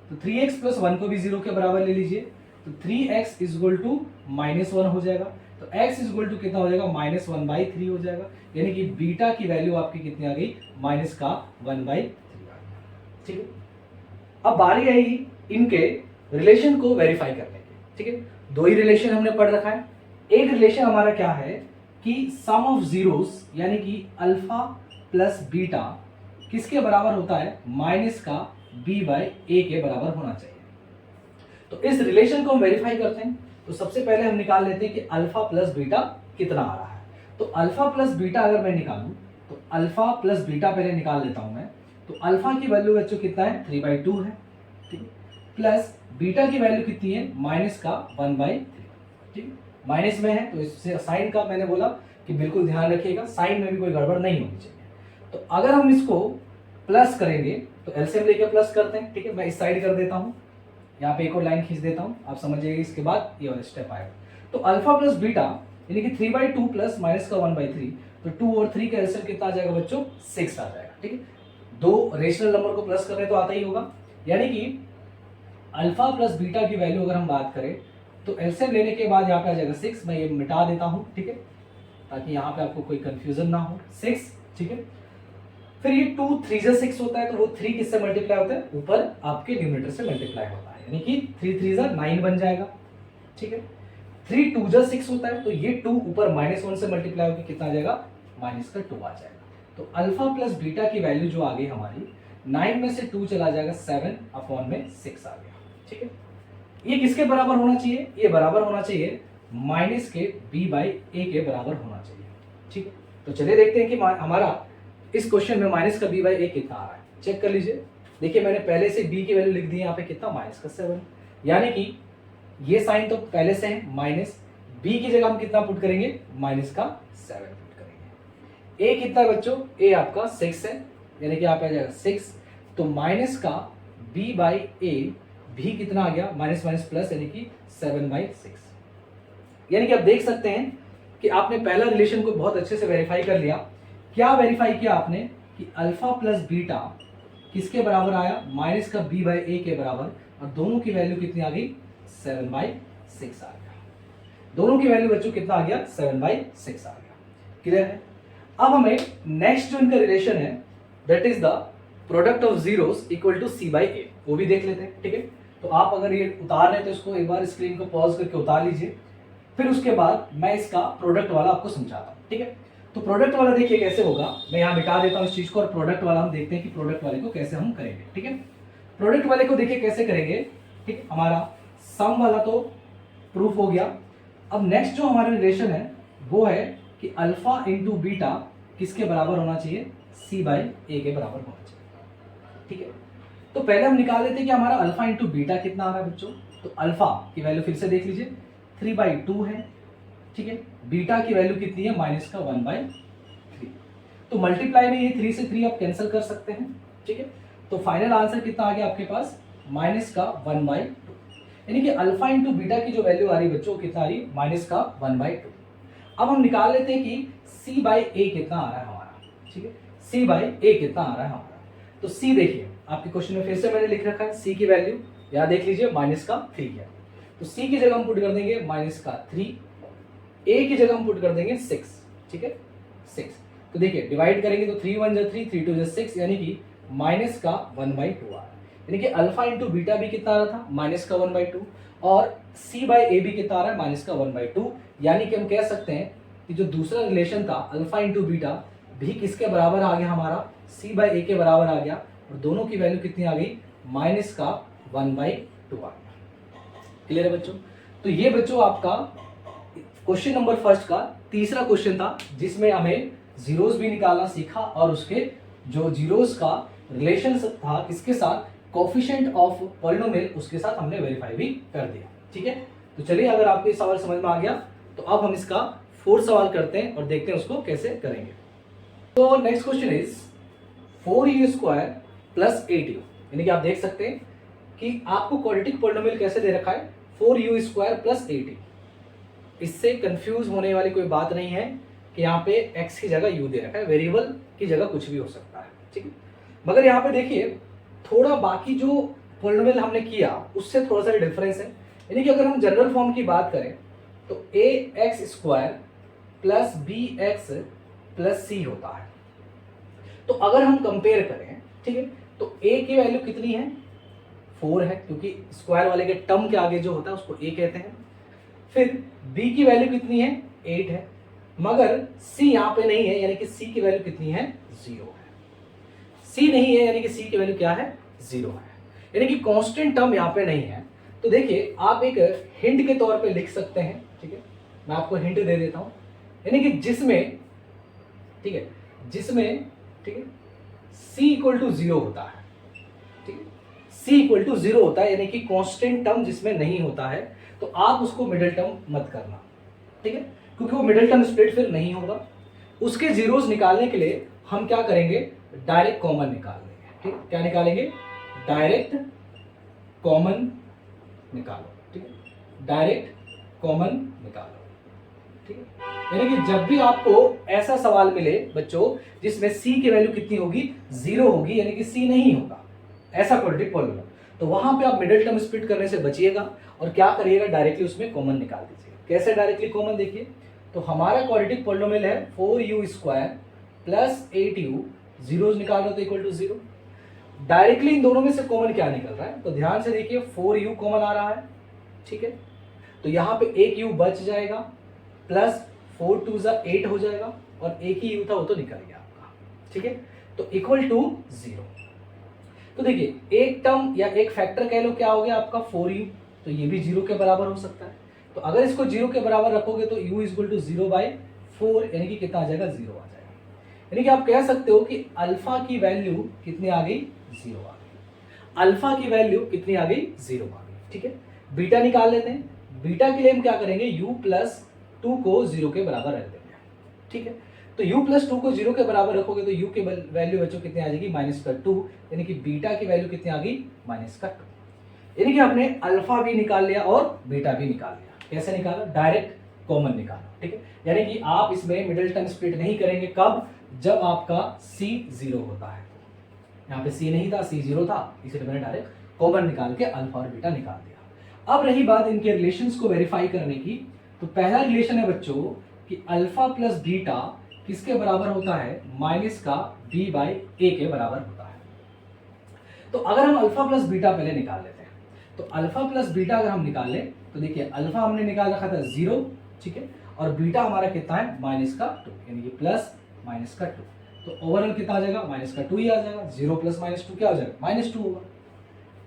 तो 3x प्लस 1 को भी 0 के बराबर ले लीजिए, तो 3x इज इक्वल टू -1 हो जाएगा, तो x इज इक्वल टू कितना हो जाएगा -1/3 हो जाएगा, यानी कि बीटा की वैल्यू आपकी कितनी आ गई -1/3। ठीक है, अब बारी आई इनके रिलेशन को वेरीफाई करने की। ठीक है, दो ही रिलेशन हमने पढ़ रखा है। एक रिलेशन हमारा क्या है कि सम ऑफ जीरोस यानी कि अल्फा प्लस बीटा किसके बराबर होता है माइनस का b/a के बराबर होना चाहिए। तो इस रिलेशन को हम वेरीफाई करते हैं, तो सबसे पहले हम निकाल लेते हैं कि अल्फा प्लस बीटा कितना आ रहा है। तो अल्फा प्लस बीटा अगर मैं निकालूं तो अल्फा प्लस बीटा पहले निकाल लेता हूं मैं, तो अल्फा की वैल्यू बच्चों कितना है 3/2 है, ठीक है, प्लस बीटा की वैल्यू कितनी है माइनस का 1/3। ठीक, माइनस में है तो इससे साइन का मैंने बोला कि बिल्कुल ध्यान रखिएगा, साइन में भी कोई गड़बड़ नहीं होनी चाहिए। तो अगर हम इसको प्लस करेंगे तो एलसीएम लेके प्लस करते हैं। ठीक है, मैं इस साइड कर देता हूं, यहाँ पे एक और लाइन खींच देता हूं, आप समझिएगा, इसके बाद ये वाला स्टेप आएगा। तो अल्फा प्लस बीटा यानी कि 3/2 प्लस माइनस का 1/3, तो 2 और 3 का एलसीएम कितना आ जाएगा बच्चों 6 आ जाएगा। ठीक है, दो रेशनल नंबर को प्लस करने तो आता ही होगा, यानी कि अल्फा प्लस बीटा की वैल्यू अगर हम बात करें तो एलसीएम लेने के बाद यहाँ पे आ जाएगा 6, मैं ये मिटा देता हूँ, ठीक है, ताकि यहाँ पे आपको कोई कंफ्यूजन ना हो, 6। ठीक है, फिर ये 2 3 जा 6 होता है, तो वो 3 किससे मल्टीप्लाई होता है ऊपर आपके न्यूमरेटर से मल्टीप्लाई होता है, यानी कि 3 3 जा 9 बन जाएगा। ठीक है, 3 2 जा 6 होता है, तो ये 2 ऊपर -1 से मल्टीप्लाई होकर कितना आ जाएगा -2 आ जाएगा। तो अल्फा प्लस बीटा की वैल्यू जो आ गई हमारी 9 में से 2 चला जाएगा 7/6 आ गया। ठीक है, ये किसके बराबर होना चाहिए, ये बराबर होना चाहिए माइनस के b/a के बराबर होना चाहिए। ठीक है, तो चलिए देखते हैं कि हमारा इस क्वेश्चन में माइनस का b/a कितना आ रहा है, चेक कर लीजिए। देखिए मैंने पहले से b की वैल्यू लिख दी है यहाँ पे कितना -7, यानी कि ये साइन तो पहले से है माइनस, b की जगह हम कितना पुट करेंगे -7 पुट करेंगे। a कितना है बच्चों, a आपका 6 है, यानी कि यहाँ पे आ जाएगा 6, तो माइनस का b/a भी कितना आ गया माइनस माइनस प्लस, यानी कि 7/6। यानी कि आप देख सकते हैं कि आपने पहला रिलेशन को बहुत अच्छे से वेरीफाई कर लिया। क्या वेरीफाई किया आपने कि अल्फा प्लस बीटा किसके बराबर आया माइनस का b/a के बराबर, और दोनों की वैल्यू कितनी आ गई 7/6 आ गया। दोनों की वैल्यू बच्चों कितना आ गया 7/6 आ गया। क्लियर है। अब हमें नेक्स्ट जो इनका रिलेशन है that is the product of zeros equal to c/a, वो भी देख लेते हैं। ठीक है, तो आप अगर ये उतार रहे तो इसको एक बार स्क्रीन को पॉज करके उतार लीजिए, फिर उसके बाद मैं इसका प्रोडक्ट वाला आपको समझाता हूँ। ठीक है, तो प्रोडक्ट वाला देखिए कैसे होगा, मैं यहाँ मिटा देता हूँ इस चीज को, और प्रोडक्ट वाला हम देखते हैं कि प्रोडक्ट वाले को कैसे हम करेंगे। ठीक है, प्रोडक्ट वाले को देखिए कैसे करेंगे। ठीक, हमारा सम वाला तो प्रूफ हो गया। अब नेक्स्ट जो हमारा रिलेशन है वो है कि अल्फा इंटू बीटा किसके बराबर होना चाहिए c/a के बराबर होना चाहिए। ठीक है, तो पहले हम निकाल लेते हैं कि हमारा अल्फा इंटू बीटा कितना आ रहा है बच्चों। तो अल्फा की वैल्यू फिर से देख लीजिए 3/2 है। ठीक है, बीटा की वैल्यू कितनी है माइनस का 1/3, तो मल्टीप्लाई में ये 3 से 3 आप कैंसिल कर सकते हैं। ठीक है, तो फाइनल आंसर कितना आ गया आपके पास माइनस का 1/2, यानी कि अल्फा इंटू बीटा की जो वैल्यू आ रही है बच्चों कितना आ रही है माइनस का 1/2। अब हम निकाल लेते हैं कि c/a कितना आ रहा है हमारा। ठीक है, c/a कितना आ रहा है हमारा, तो c देखिए आपके क्वेश्चन में फिर से मैंने लिख रखा है c की वैल्यू, यहाँ देख लीजिए -3 है, तो c की जगह हम पुट कर देंगे -3, a की जगह हम पुट कर देंगे 6। ठीक है, 6, तो देखिए डिवाइड करेंगे तो 3 1 जा 3, 3 2 जा 6, यानी कि माइनस का 1/2 आ रहा है, यानी कि अल्फा इंटू बीटा भी कितना आ रहा था माइनस का 1/2, और c/a भी कितना आ रहा है माइनस का 1/2, यानी कि हम कह सकते हैं कि जो दूसरा रिलेशन था अल्फा इंटू बीटा भी किसके बराबर आ गया हमारा c/a के बराबर आ गया, और दोनों की वैल्यू कितनी आ गई माइनस का 1/2 आ गया। क्लियर है बच्चों। तो ये बच्चों आपका क्वेश्चन नंबर फर्स्ट का तीसरा क्वेश्चन था, जिसमें हमें जीरोस भी निकालना सीखा, और उसके जो जीरोस का रिलेशन था किसके साथ कोफिशिएंट ऑफ पॉलिनोमियल उसके साथ हमने वेरीफाई भी कर दिया। ठीक है, तो चलिए, अगर आपको ये सवाल समझ में आ गया तो अब हम इसका 4 सवाल करते हैं और देखते हैं उसको कैसे करेंगे। तो next question is 4u² plus 8u, यानी कि आप देख सकते हैं कि आपको क्वाड्रेटिक पॉलिनोमियल कैसे दे रखा है 4u² प्लस 8u। इससे कंफ्यूज होने वाली कोई बात नहीं है कि यहाँ पे x की जगह u दे रखा है, वेरिएबल की जगह कुछ भी हो सकता है, ठीक है। मगर यहाँ पे देखिए थोड़ा बाकी जो पॉलिनोमियल हमने किया उससे थोड़ा सा डिफरेंस है, यानी कि अगर हम जनरल फॉर्म की बात करें तो ax² plus bx plus c होता है। तो अगर हम कंपेयर करें, ठीक है, तो a की वैल्यू कितनी है 4 है, क्योंकि स्क्वायर वाले के टर्म के आगे जो होता है उसको a कहते हैं। फिर b की वैल्यू कितनी है 8 है, मगर c यहाँ पे नहीं है, यानी कि c की वैल्यू कितनी है 0 है। c नहीं है यानी कि c की वैल्यू क्या है 0 है, यानी कि कांस्टेंट टर्म यहाँ पे नहीं है। तो देखिए आप एक हिंट के तौर पे लिख सकते हैं, ठीक है, मैं आपको हिंट दे देता हूँ, यानी कि जिसमें, ठीक है, जिसमें, ठीक है, c इक्वल टू 0 होता है, ठीक है, c इक्वल टू 0 होता है, यानी कि कांस्टेंट टर्म जिसमें नहीं होता है तो आप उसको मिडिल टर्म मत करना, ठीक है, क्योंकि वो मिडिल टर्म स्प्लिट फिर नहीं होगा। उसके जीरोस निकालने के लिए हम क्या करेंगे, डायरेक्ट कॉमन निकाल लेंगे, ठीक, क्या निकालेंगे, डायरेक्ट कॉमन निकालो, ठीक है, डायरेक्ट कॉमन निकालो, ठीक है। यानी कि जब भी आपको ऐसा सवाल मिले बच्चों जिसमें c की वैल्यू कितनी होगी 0 होगी, यानी कि c नहीं होगा, ऐसा क्वाड्रेटिक पॉलिनोमियल, तो वहां पे आप मिडिल टर्म स्प्लिट करने से बचिएगा और क्या करिएगा, डायरेक्टली उसमें कॉमन निकाल दीजिएगा। कैसे डायरेक्टली कॉमन, देखिए तो हमारा क्वाड्रेटिक पॉलिनोमियल है 4u² प्लस 8u, जीरोस निकाल रहे हो तो इक्वल टू 0। डायरेक्टली इन दोनों में से कॉमन क्या निकल रहा है, तो ध्यान से देखिए 4u कॉमन आ रहा है, ठीक है, तो यहाँ पे एक u बच जाएगा, प्लस 4 2 8 हो जाएगा, और एक ही u था वो तो निकल गया आपका, ठीक है, तो इक्वल टू 0। तो देखिए एक टर्म या एक फैक्टर कह लो क्या हो गया आपका 4u, तो ये भी 0 के बराबर हो सकता है। तो अगर इसको 0 के बराबर रखोगे तो u इक्वल टू 0/4, यानी कि कितना आ जाएगा 0 आ जाएगा। यानी कि आप कह सकते हो कि अल्फा की वैल्यू कितनी आ गई 0 आ गई, अल्फा की वैल्यू कितनी आ गई 0 आ गई, ठीक है। बीटा निकाल लेते हैं, बीटा के लिए हम क्या करेंगे u+2 को 0 के बराबर रख देंगे, ठीक है। तो u+2 को 0 के बराबर रखोगे तो u की वैल्यू बच्चों कितनी आ जाएगी -2, यानी कि बीटा की वैल्यू कितनी आ गई -2, यानी कि आपने अल्फा भी निकाल लिया और बीटा भी निकाल लिया। कैसे निकाला, डायरेक्ट कॉमन निकाला, ठीक है, यानी कि आप इसमें मिडिल टर्म स्प्लिट नहीं करेंगे, कब, जब आपका c 0 होता है। यहाँ पे c नहीं था, c 0 था, इसलिए मैंने डायरेक्ट कॉमन निकाल के अल्फा और बीटा निकाल दिया। अब रही बात इनके रिलेशंस को वेरीफाई करने की, तो पहला रिलेशन है बच्चों कि अल्फा प्लस बीटा किसके बराबर होता है, -b/a के बराबर होता है। तो अगर हम अल्फा प्लस बीटा पहले निकाल लेते हैं, तो अल्फा प्लस बीटा अगर हम निकाल लें तो देखिए अल्फा हमने निकाल रखा था 0, ठीक है, और बीटा हमारा कितना है -2, यानी कि प्लस -2, तो ओवरऑल कितना आ जाएगा -2 ही आ जाएगा, 0 + -2 क्या हो जाएगा -2 होगा।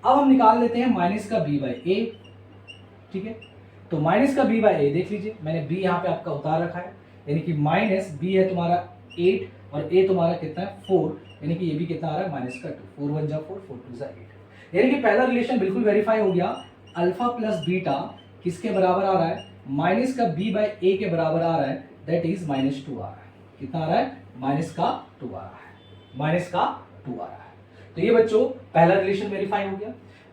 अब हम निकाल लेते हैं -b/a, ठीक है, तो -b/a देख लीजिए, मैंने b यहाँ पे आपका उतार रखा है, यानी कि -b है तुम्हारा 8 और a तुम्हारा कितना है 4, यानी कि ये भी कितना आ रहा है -2, 4 1 जा 4 4 2 जा 8, यानी कि पहला रिलेशन बिल्कुल वेरीफाई हो गया। अल्फा प्लस बीटा किसके बराबर आ रहा है, -b/a के बराबर आ रहा है, दैट इज -2 आ रहा है। कितना आ रहा है, -2 आ रहा है, -2 आ रहा है। तो ये बच्चों पहला रिलेशन वेरीफाई हो गया।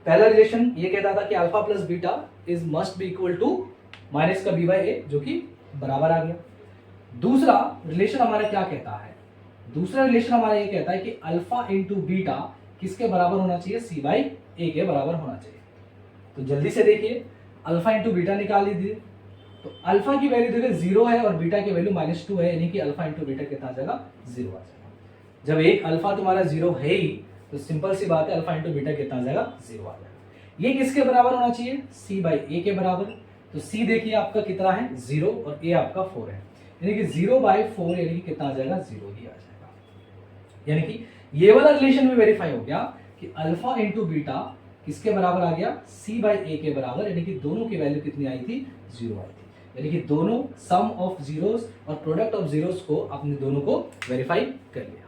पहला रिलेशन ये कहता था कि alpha plus beta is must be equal to -b/a, जो कि बराबर आ गया। दूसरा रिलेशन हमारा क्या कहता है, दूसरा रिलेशन हमारा ये कहता है कि अल्फा इंटू बीटा किसके बराबर होना चाहिए, c/a के बराबर होना चाहिए। तो जल्दी से देखिए अल्फा इंटू बीटा निकाल लीजिए, तो अल्फा की वैल्यू देखिए 0 है और बीटा की वैल्यू -2 है, यानी कि अल्फा इंटू बीटा कितना आ जाएगा 0 आ जाएगा। जब एक अल्फा तुम्हारा 0 है ही तो सिंपल सी बात है अल्फा इंटू बीटा कितना आ जाएगा 0 आ जाएगा। ये किसके बराबर होना चाहिए, c/a के बराबर। तो c देखिए आपका कितना है 0 और a आपका 4 है, यानी कि 0/4, यानी कि कितना आ जाएगा 0 ही आ जाएगा। यानी कि ये वाला रिलेशन में वेरीफाई हो गया कि अल्फा इंटू बीटा किसके बराबर आ गया, c/a के बराबर, यानी कि दोनों की वैल्यू कितनी आई थी 0 आई थी, यानी कि दोनों सम ऑफ जीरोस और प्रोडक्ट ऑफ जीरोस को आपने दोनों को वेरीफाई कर लिया।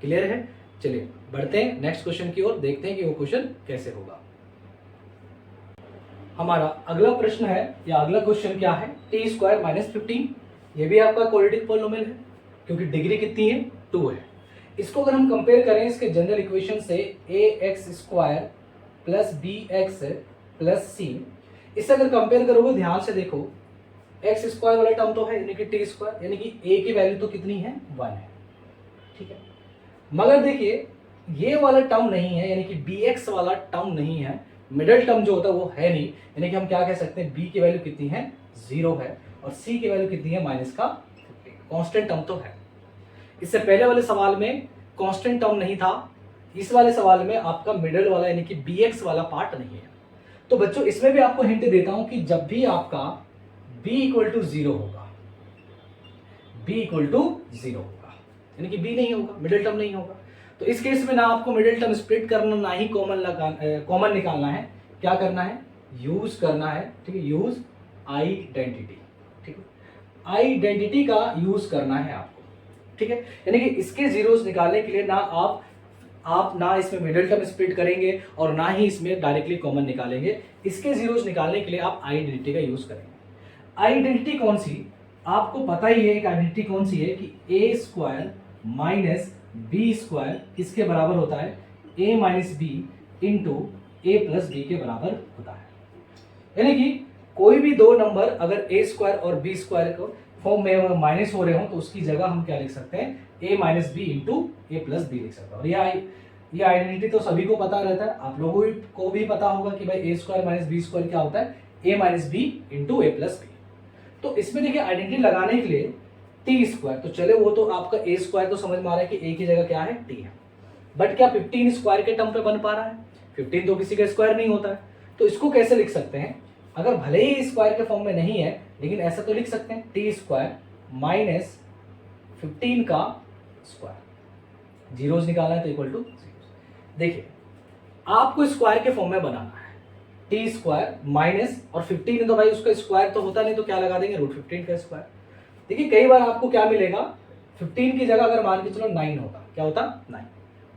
क्लियर है, चलिए बढ़ते हैं नेक्स्ट क्वेश्चन की ओर, देखते हैं कि वो क्वेश्चन कैसे होगा। हमारा अगला प्रश्न है या अगला क्वेश्चन क्या है, टी स्क्वायर माइनस 15। ये भी आपका क्वाड्रेटिक पॉलिनोमियल है क्योंकि डिग्री कितनी है, 2 है। इसको अगर हम कंपेयर करें इसके जनरल इक्वेशन से A X square plus B X plus C, इससे अगर कंपेयर करोगे ध्यान से देखो, एक्स स्क्वायर वाला टर्म तो है यानी कि टी स्क्वायर, यानी कि ए की वैल्यू तो कितनी है, 1 है, ठीक है। मगर देखिए ये वाला टर्म नहीं है, यानी कि बी एक्स वाला टर्म नहीं है, मिडिल टर्म जो होता है वो है नहीं, यानी कि हम क्या कह सकते हैं, बी की वैल्यू कितनी है, 0 है, और सी की वैल्यू कितनी है, माइनस का 15, कांस्टेंट टर्म तो है। इससे पहले वाले सवाल में कांस्टेंट टर्म नहीं था, इस वाले सवाल में आपका मिडिल वाला यानी कि बी एक्स वाला पार्ट नहीं है। तो बच्चों इसमें भी आपको हिंट देता हूं कि जब भी आपका b इक्वल टू 0 होगा, b इक्वल टू 0 होगा, यानी कि b नहीं होगा, मिडिल टर्म नहीं होगा, तो इस केस में ना आपको मिडिल टर्म स्प्लिट करना, ना ही कॉमन निकालना है, क्या करना है, यूज करना है, ठीक है, यूज आइडेंटिटी, ठीक है, आइडेंटिटी का यूज करना है आपको, ठीक है। यानी कि इसके जीरोस निकालने के लिए ना आप ना इसमें मिडिल टर्म स्प्लिट करेंगे और ना ही इसमें डायरेक्टली कॉमन निकालेंगे, इसके जीरोस निकालने के लिए आप आइडेंटिटी का यूज करेंगे। आइडेंटिटी कौन सी, आपको पता ही है एक आइडेंटिटी कौन सी है कि ए स्क्वायर माइनस बी स्क्वायर किसके बराबर होता है, ए माइनस बी इंटू ए प्लस बी के बराबर होता है। यानी कि कोई भी दो नंबर अगर ए स्क्वायर और बी स्क्वायर को फॉर्म में माइनस हो रहे हो तो उसकी जगह हम क्या लिख सकते हैं, ए माइनस बी इंटू ए प्लस बी लिख सकते हैं। और ये आइडेंटिटी तो सभी को पता रहता है, आप लोगों को भी पता होगा कि भाई ए स्क्वायर माइनस बी स्क्वायर क्या होता है, ए माइनस बी इंटू ए प्लस बी। तो इसमें देखिए आइडेंटिटी लगाने के लिए टी स्क्वायर, तो चले वो तो आपका ए स्क्वायर तो समझ में आ रहा है कि ए की जगह क्या है, टी है, बट क्या 15 स्क्वायर के टर्म पे बन पा रहा है, 15 तो किसी का स्क्वायर नहीं होता है, तो इसको कैसे लिख सकते हैं, अगर भले ही स्क्वायर के फॉर्म में नहीं है लेकिन ऐसा तो लिख सकते हैं, टी स्क्वायर माइनस 15 का स्क्वायर, जीरोस निकालना है तो इक्वल टू जीरो। देखिए आपको स्क्वायर के फॉर्म में बनाना है, टी स्क्वायर माइनस और 15 तो भाई उसका स्क्वायर तो होता नहीं, तो क्या लगा देंगे, रूट 15 का स्क्वायर। देखिए कई बार आपको क्या मिलेगा, 15 की जगह अगर मान के चलो 9 होता, क्या होता 9,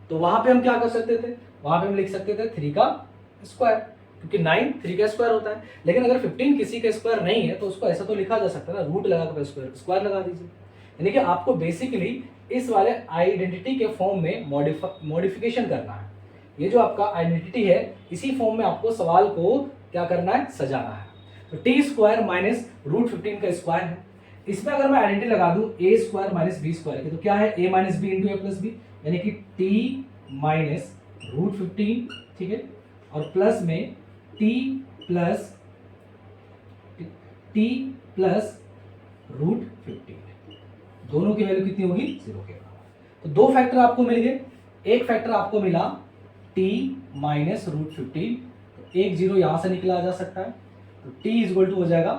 तो वहां पे हम क्या कर सकते थे, वहां पे हम लिख सकते थे 3 का स्क्वायर, क्योंकि 9 3 का स्क्वायर होता है। लेकिन अगर 15 किसी का स्क्वायर नहीं है तो उसको ऐसा तो लिखा जा सकता है ना, रूट लगा कर स्क्वायर लगा दीजिए। यानी कि आपको बेसिकली इस वाले आइडेंटिटी के फॉर्म में मॉडिफिकेशन करना है। ये जो आपका आइडेंटिटी है इसी फॉर्म में आपको सवाल को क्या करना है, सजाना है। तो टी स्क्वायर माइनस रूट 15 का स्क्वायर है, इसमें अगर मैं आइडेंटिटी लगा दूं ए स्क्वायर माइनस बी स्क्वायर की, तो क्या है, ए माइनस बी इंटू ए प्लस बी, यानी कि टी माइनस रूट 15, ठीक है, और प्लस में टी प्लस रूट 15, दोनों की वैल्यू कितनी होगी, 0 के बराबर। तो दो फैक्टर आपको मिल गए, एक फैक्टर आपको मिला t माइनस रूट 15, तो एक जीरो यहां से निकला जा सकता है, तो t इज इक्वल टू हो जाएगा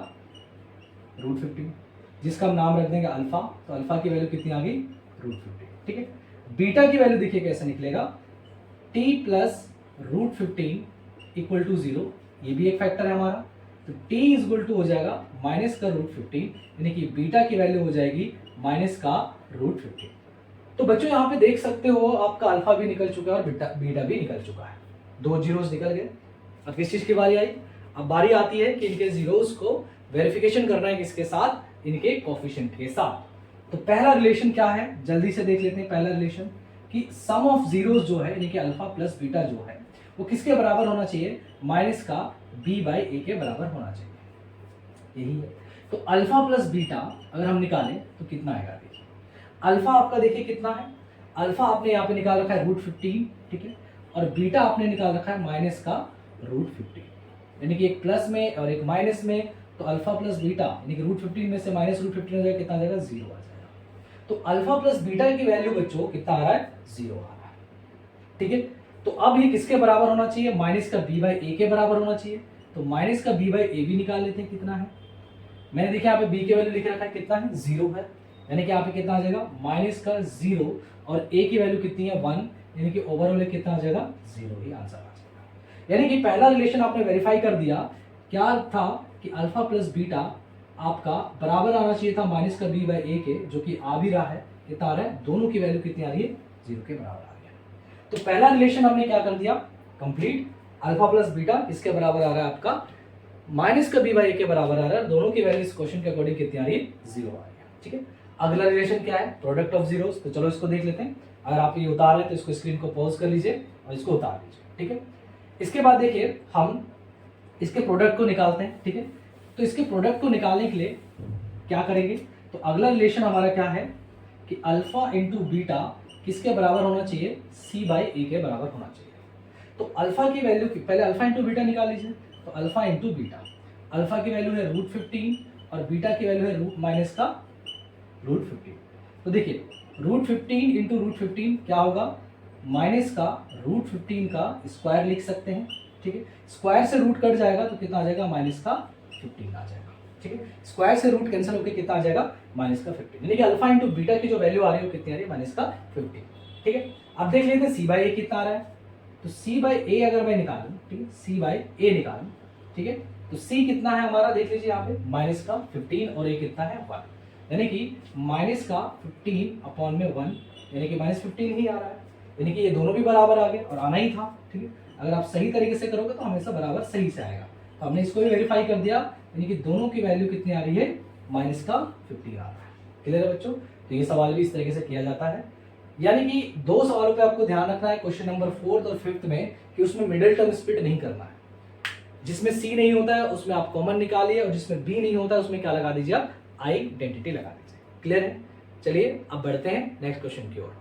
रूट 15, जिसका हम नाम रख देंगे अल्फा, तो अल्फा की वैल्यू कितनी आ गई, रूट 15, ठीक है। बीटा की वैल्यू देखिए कैसे निकलेगा, t plus root 15 equal to 0, ये भी एक फैक्टर है हमारा, तो t इज इक्वल टू हो जाएगा माइनस का रूट 15, यानी कि बीटा की वैल्यू हो जाएगी माइनस का रूट 15। तो बच्चों यहाँ पे देख सकते हो आपका अल्फा भी निकल चुका है और बीटा भी निकल चुका है, दो जीरोस निकल गए। अब किस चीज की बारी आई, अब बारी आती है कि इनके जीरोस को वेरिफिकेशन करना है किसके साथ, इनके कोफिशिएंट के साथ। तो पहला रिलेशन क्या है, जल्दी से देख लेते हैं। पहला रिलेशन कि सम ऑफ जीरोस जो है यानी कि अल्फा प्लस बीटा जो है वो किसके बराबर होना चाहिए, माइनस का b बाई ए के बराबर होना चाहिए, यही है। तो अल्फा प्लस बीटा अगर हम निकालें तो कितना आएगा, देखिए अल्फा आपका देखिए कितना है, अल्फा आपने यहाँ पे निकाल रखा है रूट 15, ठीक है, और बीटा आपने निकाल रखा है माइनस का रूट 15, यानी कि एक प्लस में और एक माइनस में, तो अल्फा प्लस बीटा यानी कि रूट 15 में से माइनस रूट 15 हो जाएगा, कितना आ जाएगा, 0 आ जाएगा। तो अल्फा प्लस बीटा की वैल्यू बच्चों कितना आ रहा है, 0 आ रहा है, ठीक है। तो अब ये किसके बराबर होना चाहिए, माइनस का b बाई ए के बराबर होना चाहिए, तो माइनस का b बाई ए भी निकाल लेते हैं कितना है, मैंने देखा यहाँ पे b की वैल्यू लिख रखा है कितना है, 0 है, यानी कि यहाँ पे कितना आ जाएगा, माइनस का 0 और a की वैल्यू कितनी है, 1, यानी कि ओवरऑल कितना आ जाएगा, 0 ही आंसर आ जाएगा। यानी कि पहला रिलेशन आपने वेरीफाई कर दिया, क्या था कि अल्फा प्लस बीटा आपका बराबर आना चाहिए था माइनस का b बाई ए के, जो कि आ भी रहा है, कितना आ रहा है, दोनों की वैल्यू कितनी आ रही है, 0 के बराबर आ रही है। तो पहला रिलेशन हमने क्या कर दिया, कंप्लीट, अल्फा प्लस बीटा इसके बराबर आ रहा है आपका माइनस का बी बाई ए के बराबर आ रहा है, दोनों की वैल्यू इस क्वेश्चन के अकॉर्डिंग कितनी आ रही है, 0 आ रही है। ठीक है, अगला रिलेशन क्या है, प्रोडक्ट ऑफ जीरोस। तो चलो इसको देख लेते हैं। अगर आप ये उतार रहे हैं तो इसको स्क्रीन को पॉज कर लीजिए और इसको उतार लीजिए। ठीक है, इसके बाद देखिए हम इसके प्रोडक्ट को निकालते हैं। ठीक है, तो इसके प्रोडक्ट को निकालने के लिए क्या करेंगे, तो अगला रिलेशन हमारा क्या है कि अल्फा इंटू बीटा किसके बराबर होना चाहिए, सी बाई ए के बराबर होना चाहिए। तो अल्फा की वैल्यू पहले अल्फा इंटू बीटा निकाल लीजिए। तो अल्फा इंटू बीटा, अल्फा की वैल्यू है √15 और बीटा की वैल्यू है रूट माइनस का √15। तो देखिए √15 इंटू √15 क्या होगा, माइनस का √15 का स्क्वायर लिख सकते हैं। ठीक है, स्क्वायर से रूट कट जाएगा तो कितना आ जाएगा, माइनस का 15 आ जाएगा। ठीक है, स्क्वायर से रूट कैंसिल होकर कितना आ जाएगा, माइनस का 15। यानी कि अल्फा इंटू बीटा की जो वैल्यू आ रही है वो कितनी आ रही है, माइनस का 15। ठीक है, अब देख लेते हैं सी बाई ए कितना आ रहा है। तो सी बाई ए अगर मैं निकालूं, ठीक है, सी बाई ए निकालूं, ठीक है, तो सी कितना है हमारा, देख लीजिए यहाँ पे माइनस का 15 और ए कितना है 1, यानी कि माइनस का 15 अपॉन में 1, यानी कि -15 ही आ रहा है। यानी कि ये दोनों भी बराबर आ गए और आना ही था। ठीक है, अगर आप सही तरीके से करोगे तो हमेशा बराबर सही से आएगा। तो हमने इसको भी वेरीफाई कर दिया, यानी कि दोनों की वैल्यू कितनी आ रही है, माइनस का 15 आ रहा है। क्लियर है बच्चों, तो ये सवाल भी इस तरीके से किया जाता है। यानी कि दो सवालों पे आपको ध्यान रखना है क्वेश्चन नंबर 4 और 5 में कि उसमें मिडिल टर्म स्प्लिट नहीं करना है। जिसमें सी नहीं होता है उसमें आप कॉमन निकालिए और जिसमें बी नहीं होता है उसमें क्या लगा दीजिए, आप आइडेंटिटी लगा दीजिए। क्लियर है, चलिए अब बढ़ते हैं नेक्स्ट क्वेश्चन की ओर।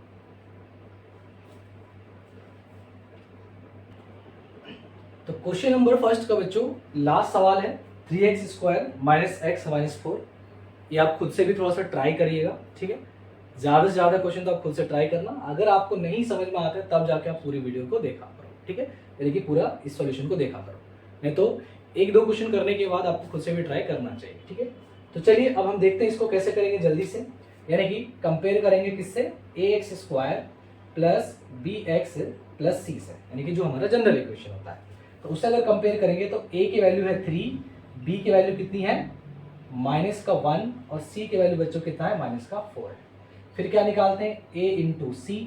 तो क्वेश्चन नंबर फर्स्ट का बच्चों लास्ट सवाल है, 3x² माइनस एक्स माइनस 4। ये आप खुद से भी थोड़ा सा ट्राई करिएगा। ठीक है, ज्यादा से ज्यादा क्वेश्चन तो आप खुद से ट्राई करना, अगर आपको नहीं समझ में आता है तब जाके आप पूरी वीडियो को देखा करो। ठीक है, यानी कि पूरा इस सॉल्यूशन को देखा करो, नहीं तो एक दो क्वेश्चन करने के बाद आपको खुद से भी ट्राई करना चाहिए। ठीक है, तो चलिए अब हम देखते हैं इसको कैसे करेंगे जल्दी से। यानी कि कंपेयर करेंगे किससे, ax² plus bx plus c से, यानी कि जो हमारा जनरल इक्वेशन होता है। तो उससे अगर कंपेयर करेंगे तो a की वैल्यू है 3, b की वैल्यू कितनी है, माइनस का 1 और c की वैल्यू बच्चों कितना है, माइनस का 4 है। फिर क्या निकालते हैं, a इंटू सी,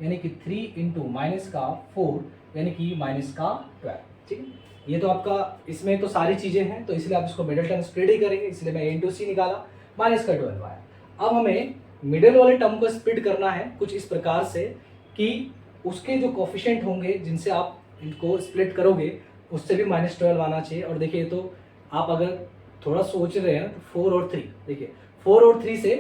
यानी कि 3 इंटू माइनस का 4, यानी कि माइनस का 12। ठीक है, ये तो आपका इसमें तो सारी चीजें हैं, तो इसलिए आप इसको मिडिल टर्म स्प्लिट ही करेंगे, इसलिए मैं a इंटू सी निकाला, माइनस का 12 आया। अब हमें मिडिल वाले टर्म को स्प्लिट करना है कुछ इस प्रकार से कि उसके जो कोफिशिएंट होंगे जिनसे आप इनको स्प्लिट करोगे उससे भी -12 आना चाहिए। और देखिए तो आप अगर थोड़ा सोच रहे हैं तो 4 और 3, देखिए 4 और 3 से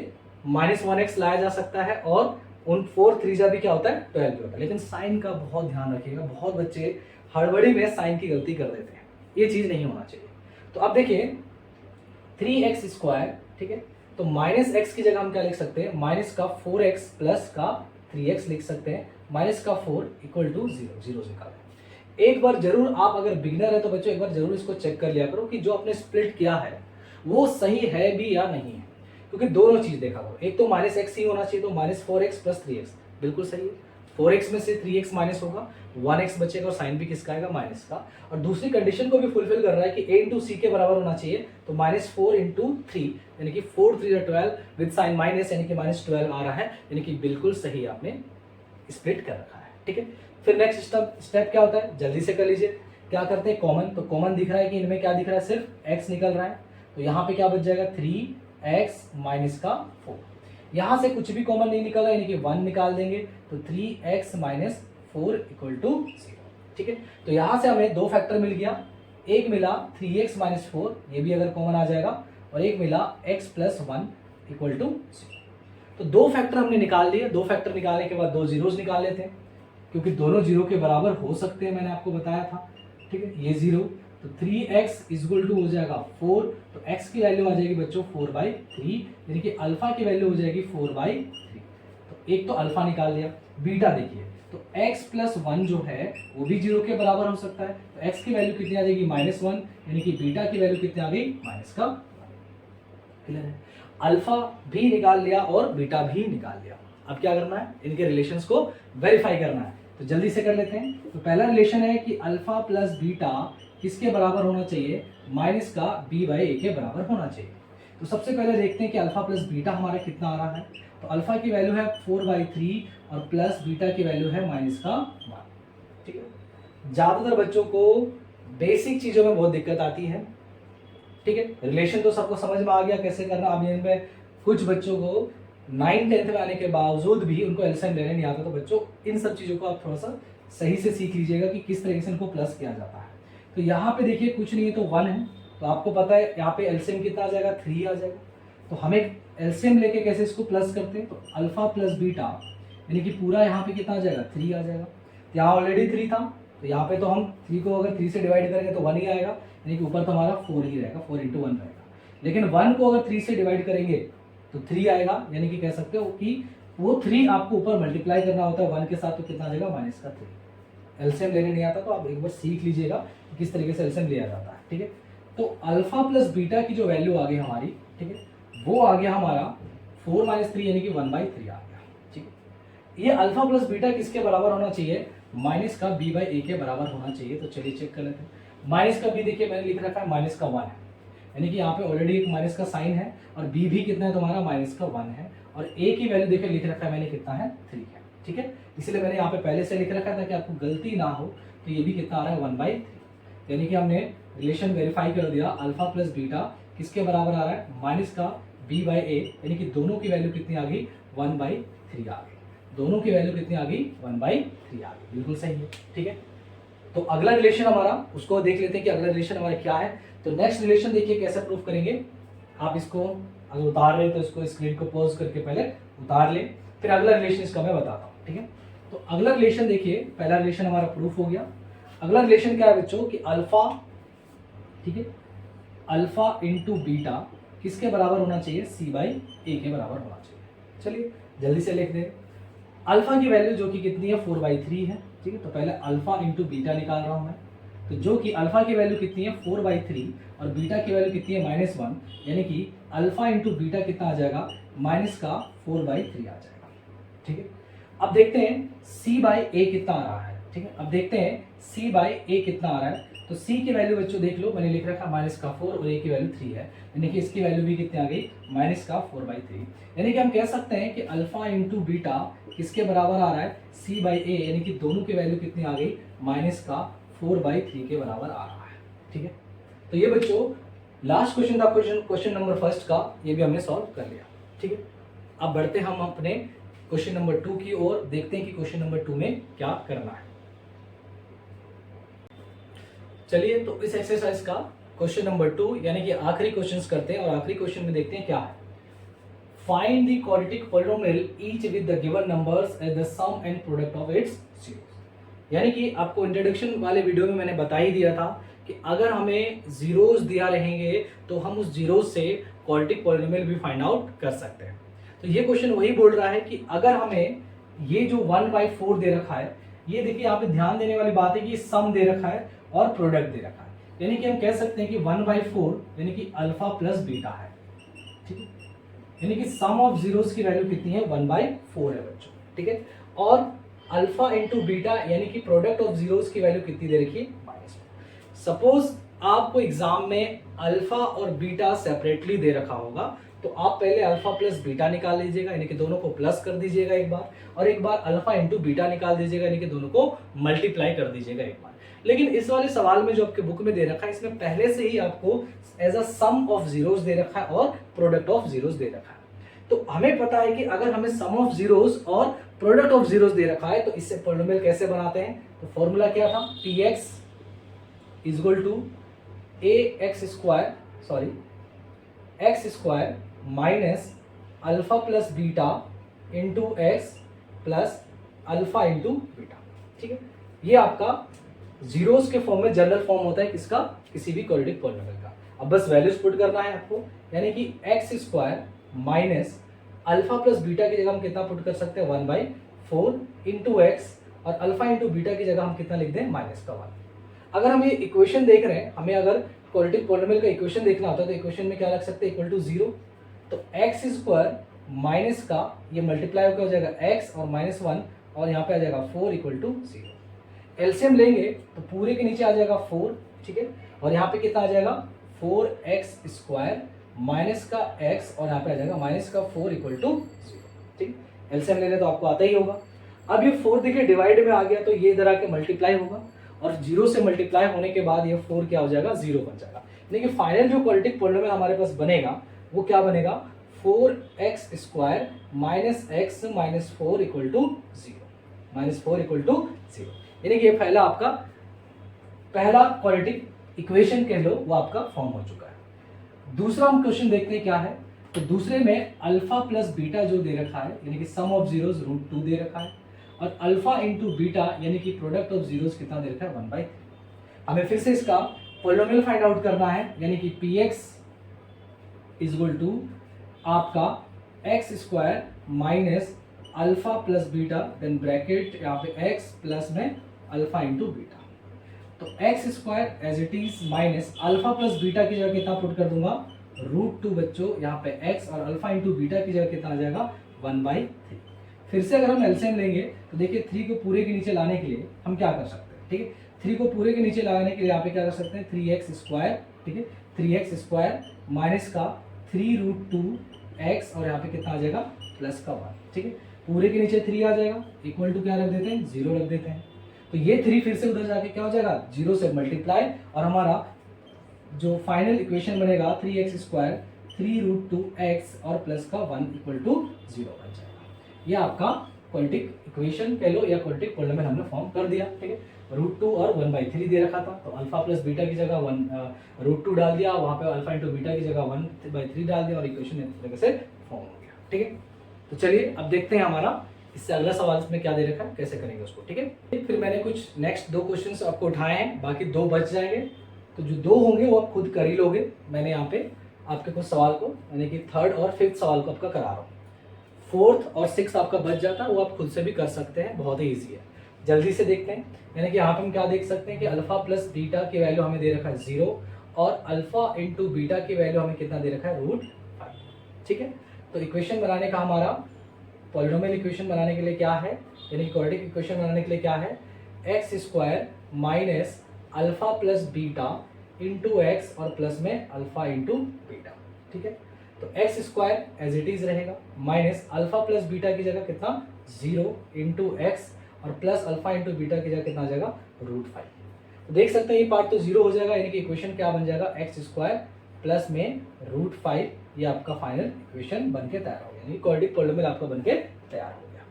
-1x लाया जा सकता है और उन 4 3 जा भी क्या होता है, 12 भी होता है। लेकिन साइन का बहुत ध्यान रखिएगा, बहुत बच्चे हड़बड़ी में साइन की गलती कर देते हैं, ये चीज नहीं होना चाहिए। तो अब देखिए 3x², ठीक है, तो माइनस एक्स की जगह हम क्या लिख सकते हैं, माइनस का 4x प्लस का 3x लिख सकते हैं, माइनस का 4 इक्वल टू 0, 0 से निकालें। एक बार जरूर आप अगर बिगिनर है तो बच्चों एक बार जरूर इसको चेक कर लिया करो कि जो आपने स्प्लिट किया है वो सही है भी या नहीं है, क्योंकि दोनों चीज देखा करो। एक तो -x ही होना चाहिए, तो -4x प्लस 3x बिल्कुल सही है, 4x में से 3x माइनस होगा, 1x बचेगा और साइन भी किसका आएगा, माइनस का। और दूसरी कंडीशन को भी फुलफिल कर रहा है कि a इंटू सी के बराबर होना चाहिए, तो -4 इंटू 3 यानी कि 4 3 12 विद साइन माइनस, यानी कि -12 आ रहा है, यानी कि बिल्कुल सही आपने स्प्लिट कर रखा है। ठीक है, फिर नेक्स्ट स्टेप क्या होता है, जल्दी से कर लीजिए। क्या करते हैं, कॉमन, तो कॉमन दिख रहा है कि इनमें क्या दिख रहा है, सिर्फ x निकल रहा है, तो यहाँ पे क्या बच जाएगा, 3x माइनस का 4। यहाँ से कुछ भी कॉमन नहीं निकल रहा है, यानी कि 1 निकाल देंगे, तो 3x माइनस 4 इक्वल टू 0। ठीक है, तो यहाँ से हमें दो फैक्टर मिल गया, एक मिला 3x माइनस 4, ये भी अगर कॉमन आ जाएगा, और एक मिला x प्लस 1 इक्वल टू 0। तो दो फैक्टर हमने निकाल लिए। दो फैक्टर निकालने के बाद दो जीरोस निकाल लेते हैं, क्योंकि दोनों जीरो के बराबर हो सकते हैं, मैंने आपको बताया था। ठीक है, ये 0, तो 3x इक्वल टू हो जाएगा 4, तो x की वैल्यू आ जाएगी बच्चों 4/3, यानी कि अल्फा की वैल्यू हो जाएगी 4/3। तो एक तो अल्फा निकाल लिया। बीटा देखिए, तो x प्लस 1 जो है वो भी 0 के बराबर हो सकता है, तो x की वैल्यू कितनी आ जाएगी, -1, यानी कि बीटा की वैल्यू कितनी आ गई, -1। क्लियर है, अल्फा भी निकाल लिया और बीटा भी निकाल लिया। अब क्या करना है, इनके रिलेशंस को वेरीफाई करना है, तो जल्दी से कर लेते हैं। तो पहला रिलेशन है कि अल्फा प्लस बीटा किसके बराबर होना चाहिए, माइनस का b/a के बराबर होना चाहिए। तो सबसे पहले देखते हैं कि अल्फा प्लस बीटा हमारा कितना आ रहा है। तो अल्फा की वैल्यू है 4/3 और प्लस बीटा की वैल्यू है -1। ठीक है, ज्यादातर बच्चों को बेसिक चीजों में बहुत दिक्कत आती है, ठीक है, रिलेशन तो सबको समझ में आ गया कैसे करना। अब इनमें कुछ बच्चों को 9th-10th में आने के बावजूद भी उनको एलसीएम लेने नहीं आता, तो बच्चों इन सब चीज़ों को आप थोड़ा सा सही से सीख लीजिएगा कि किस तरीके से इनको प्लस किया जाता है। तो यहाँ पे देखिए कुछ नहीं है तो 1 है, तो आपको पता है यहाँ पे एलसीएम कितना आ जाएगा, 3 आ जाएगा। तो हमें एलसीएम लेके कैसे इसको प्लस करते हैं, तो अल्फा प्लस बीटा यानी कि पूरा यहाँ पे कितना आ जाएगा, 3 आ जाएगा। तो यहाँ ऑलरेडी 3 था, तो यहाँ पे तो हम 3 को अगर 3 से डिवाइड करेंगे तो 1 ही आएगा, यानी कि ऊपर तो हमारा 4 ही रहेगा, 4 × 1 रहेगा। लेकिन 1 को अगर 3 से डिवाइड करेंगे तो 3 आएगा, यानी कि कह सकते हो कि वो 3 आपको ऊपर मल्टीप्लाई करना होता है 1 के साथ, तो कितना आ जाएगा, -3। एलसीएम लेने नहीं आता तो आप एक बार सीख लीजिएगा कि किस तरीके से एलसीएम लिया जाता है, ठीक है। तो अल्फा प्लस बीटा की जो वैल्यू आ गई हमारी, ठीक है, वो आ गया हमारा 4 - 3 यानी कि 1/3 आ गया, ठीक है। ये अल्फा प्लस बीटा किसके बराबर होना चाहिए, माइनस का b/a के बराबर होना चाहिए। तो चलिए चेक कर लेते हैं। माइनस का b देखिए मैंने लिख रखा है -1 है, यानी कि यहाँ पे ऑलरेडी एक माइनस का साइन है, और b भी कितना है तुम्हारा -1 है, और a की वैल्यू देखिए लिख रखा है मैंने कितना है, 3 है, ठीक है। इसलिए मैंने यहाँ पे पहले से लिख रखा था कि आपको गलती ना हो, तो ये भी कितना आ रहा है, 1/3, यानी कि हमने रिलेशन वेरीफाई कर दिया। अल्फा प्लस बीटा किसके बराबर आ रहा है, माइनस का b/a, यानी कि दोनों की वैल्यू कितनी आ गई, 1/3 आ गई। दोनों की वैल्यू कितनी आ गई, 1/3 आ गई, बिल्कुल सही है, ठीक है। तो अगला रिलेशन हमारा, उसको देख लेते हैं कि अगला रिलेशन हमारा क्या है। तो नेक्स्ट रिलेशन देखिए कैसे प्रूफ करेंगे। आप इसको अगर उतार रहे तो इसको स्क्रीन को पॉज करके पहले उतार लें, फिर अगला रिलेशन इसका मैं बताता हूँ, ठीक है। तो अगला रिलेशन देखिए, पहला रिलेशन हमारा प्रूफ हो गया। अगला रिलेशन क्या है बच्चों कि अल्फा, ठीक है, अल्फा इंटू बीटा किसके बराबर होना चाहिए, c/a के बराबर होना चाहिए। चलिए जल्दी से लिख दें। अल्फा की वैल्यू जो कि कितनी है, 4/3 है, ठीक है। तो पहले अल्फा इंटू बीटा निकाल रहा हूं मैं, तो जो कि अल्फा की वैल्यू कितनी है, 4/3, और बीटा की वैल्यू कितनी है, -1, यानी कि अल्फा इंटू बीटा कितना आ जाएगा, -4/3 आ जाएगा, ठीक है। अब देखते हैं c/a कितना आ रहा है, ठीक है। अब देखते हैं c/a कितना आ रहा है। तो c की वैल्यू बच्चों देख लो, मैंने लिख रखा -4 और a की वैल्यू 3 है, यानी कि इसकी वैल्यू भी कितनी आ गई, -4/3। यानी कि हम कह सकते हैं कि अल्फा इंटू बीटा किसके बराबर आ रहा है, c/a, यानी कि दोनों की वैल्यू कितनी आ गई, -4/3 के बराबर आ रहा है, ठीक है। तो ये बच्चों लास्ट क्वेश्चन था, क्वेश्चन नंबर फर्स्ट का, ये भी हमने सॉल्व कर लिया, ठीक है। अब बढ़ते हम अपने क्वेश्चन नंबर 2 की ओर, देखते हैं कि क्वेश्चन नंबर 2 में क्या करना है। चलिए तो इस एक्सरसाइज का क्वेश्चन नंबर 2 यानी कि आखिरी क्वेश्चंस करते हैं, और आखिरी क्वेश्चन में देखते हैं क्या है। Find the quadratic polynomial each with the given numbers as the sum and product of its zeros. यानी कि आपको इंट्रोडक्शन वाले वीडियो में मैंने बता ही दिया था कि अगर हमें जीरोस दिया रहेंगे तो हम उस जीरोस से क्वाड्रेटिक पॉलिनोमियल भी फाइंड आउट कर सकते हैं। तो ये क्वेश्चन वही बोल रहा है कि अगर हमें ये जो 1/4 दे रखा है, ये देखिए यहाँ पे ध्यान देने वाली बात है कि सम दे रखा है और प्रोडक्ट दे रखा है, यानी कि हम कह सकते हैं कि 1/4 यानी कि अल्फा प्लस बीटा है, ठीक है। यानी कि सम ऑफ जीरोस की वैल्यू कितनी है, 1/4 है बच्चों, ठीक है। और अल्फा इंटू बीटा यानी कि प्रोडक्ट ऑफ जीरोस की वैल्यू कितनी दे रखी है, -1। सपोज आपको एग्जाम में अल्फा और बीटा सेपरेटली दे रखा होगा, तो आप पहले अल्फा प्लस बीटा निकाल लीजिएगा, यानी कि दोनों को प्लस कर दीजिएगा एक बार, और एक बार अल्फा इंटू बीटा निकाल दीजिएगा, यानी कि दोनों को मल्टीप्लाई कर दीजिएगा एक बार। लेकिन इस वाले सवाल में जो आपके बुक में दे रखा है, इसमें पहले से ही आपको as a sum of zeros दे रखा है और प्रोडक्ट ऑफ जीरोस दे रखा है। तो हमें पता है कि अगर हमें सम ऑफ जीरोस और प्रोडक्ट ऑफ जीरोस दे रखा है, तो इससे पॉलिनोमियल कैसे बनाते हैं। तो फॉर्मूला क्या था, px = x² minus alpha plus beta into x plus alpha into beta, ठीक है। ये आपका जीरोस के फॉर्म में जनरल फॉर्म होता है किसका, किसी भी क्वाड्रेटिक पॉलिनोमियल का। अब बस वैल्यूज पुट करना है आपको, यानी कि x² minus alpha plus beta की जगह हम कितना पुट कर सकते हैं, 1/4 इंटू एक्स, और अल्फा इंटू बीटा की जगह हम कितना लिख दें, -1। अगर हम ये इक्वेशन देख रहे हैं, हमें अगर क्वाड्रेटिक पॉलिनोमियल का इक्वेशन देखना होता है तो इक्वेशन में क्या लग सकते हैं, =0। तो x² माइनस का ये मल्टीप्लाई होकर हो जाएगा x और -1, और यहाँ पे आ जाएगा 4 = 0। एलसीएम लेंगे तो पूरे के नीचे आ जाएगा 4, ठीक है, और यहाँ पे कितना आ जाएगा, 4x² माइनस का x, और यहाँ पे आ जाएगा -4 = 0, ठीक। एलसीएम लेने तो आपको आता ही होगा। अब ये 4 देखिए डिवाइड में आ गया, तो ये इधर आके मल्टीप्लाई होगा, और 0 से मल्टीप्लाई होने के बाद ये 4 क्या हो जाएगा, 0 बन जाएगा, यानी कि फाइनल जो क्वाड्रेटिक पॉलिनोमियल हमारे पास बनेगा वो क्या बनेगा, 4x² minus X minus 4 equal to 0, यानी कि ये पहला आपका पहला क्वाड्रेटिक इक्वेशन कह लो वो आपका फॉर्म हो चुका है। दूसरा हम क्वेश्चन देखते हैं क्या है। तो दूसरे में अल्फा प्लस बीटा जो दे रखा है यानी कि सम ऑफ जीरोस √2 दे रखा है, और अल्फा इंटू बीटा यानी कि प्रोडक्ट ऑफ जीरोस कितना दे रखा है, 1/3। हमें फिर से इसका पॉलिनोमियल फाइंड आउट करना है, यानी कि px इक्वल टू आपका x² minus alpha plus beta then bracket यहाँ पे x प्लस में अल्फा इंटू बीटा। तो x² as it is minus alpha plus beta की जगह कितना पुट कर दूंगा, √2 बच्चों, यहाँ पे x और अल्फा इंटू बीटा की जगह कितना आ जाएगा, 1/3। फिर से अगर हम एलसीएम लेंगे तो देखिए 3 को पूरे के नीचे लाने के लिए हम क्या कर सकते हैं, ठीक है, 3 को पूरे के नीचे लाने के लिए यहाँ पे क्या कर सकते हैं, 3x², ठीक है, 3x² माइनस का 3√2x और यहाँ पे कितना आ जाएगा, प्लस का 1, ठीक है, पूरे के नीचे 3 आ जाएगा, इक्वल टू क्या रख देते हैं, 0 रख देते हैं। तो ये 3 फिर से उधर जाके क्या हो जाएगा, 0 से मल्टीप्लाई, और हमारा जो फाइनल इक्वेशन बनेगा 3x² 3√2x और प्लस का 1 इक्वल टू 0 बन जाएगा। ये आपका क्वाड्रेटिक इक्वेशन कह लो या क्वाड्रेटिक पॉलिनोमियल हमने फॉर्म कर दिया, ठीक है। √2 और 1/3 दे रखा था, तो अल्फा प्लस बीटा की जगह √2 डाल दिया, वहाँ पे अल्फा इंटू बीटा की जगह 1/3 डाल दिया और इक्वेशन इस तरह से फॉर्म हो गया, ठीक है। तो चलिए अब देखते हैं हमारा इससे अगला सवाल इसमें क्या दे रखा है, कैसे करेंगे उसको, ठीक है। फिर मैंने कुछ नेक्स्ट 2 क्वेश्चंस आपको उठाए हैं, बाकी 2 बच जाएंगे, तो जो 2 होंगे वो आप खुद कर ही लोगे। मैंने यहाँ पे आपके कुछ सवाल को यानी कि 3rd और 5th सवाल को आपका करा रहा हूँ। 4th और 6th आपका बच जाता है, वो आप खुद से भी कर सकते हैं, बहुत ही ईजी है। जल्दी से देखते हैं, यानी कि यहाँ पे हम क्या देख सकते हैं कि अल्फा प्लस बीटा की वैल्यू हमें दे रखा है 0 और अल्फा इंटू बीटा की वैल्यू हमें कितना दे रखा है, √5, ठीक है। तो इक्वेशन बनाने का हमारा पॉलिनोमियल इक्वेशन बनाने के लिए क्या है, यानी क्वाड्रेटिक इक्वेशन बनाने के लिए क्या है, x² minus alpha plus beta into X और प्लस में अल्फा इंटू बीटा, ठीक है। तो x² एज इट इज रहेगा माइनस अल्फा प्लस बीटा की जगह कितना 0 इंटू एक्स और प्लस अल्फा इंटू बीटा की जगह कितना आ जाएगा, √5। तो देख सकते हैं ये पार्ट तो 0 हो जाएगा, यानी कि इक्वेशन क्या बन जाएगा, x² प्लस में √5, ये आपका फाइनल इक्वेशन बनके तैयार हो गया, यानी क्वाड्रेटिक पॉलिनोमियल आपका बनके तैयार हो गया।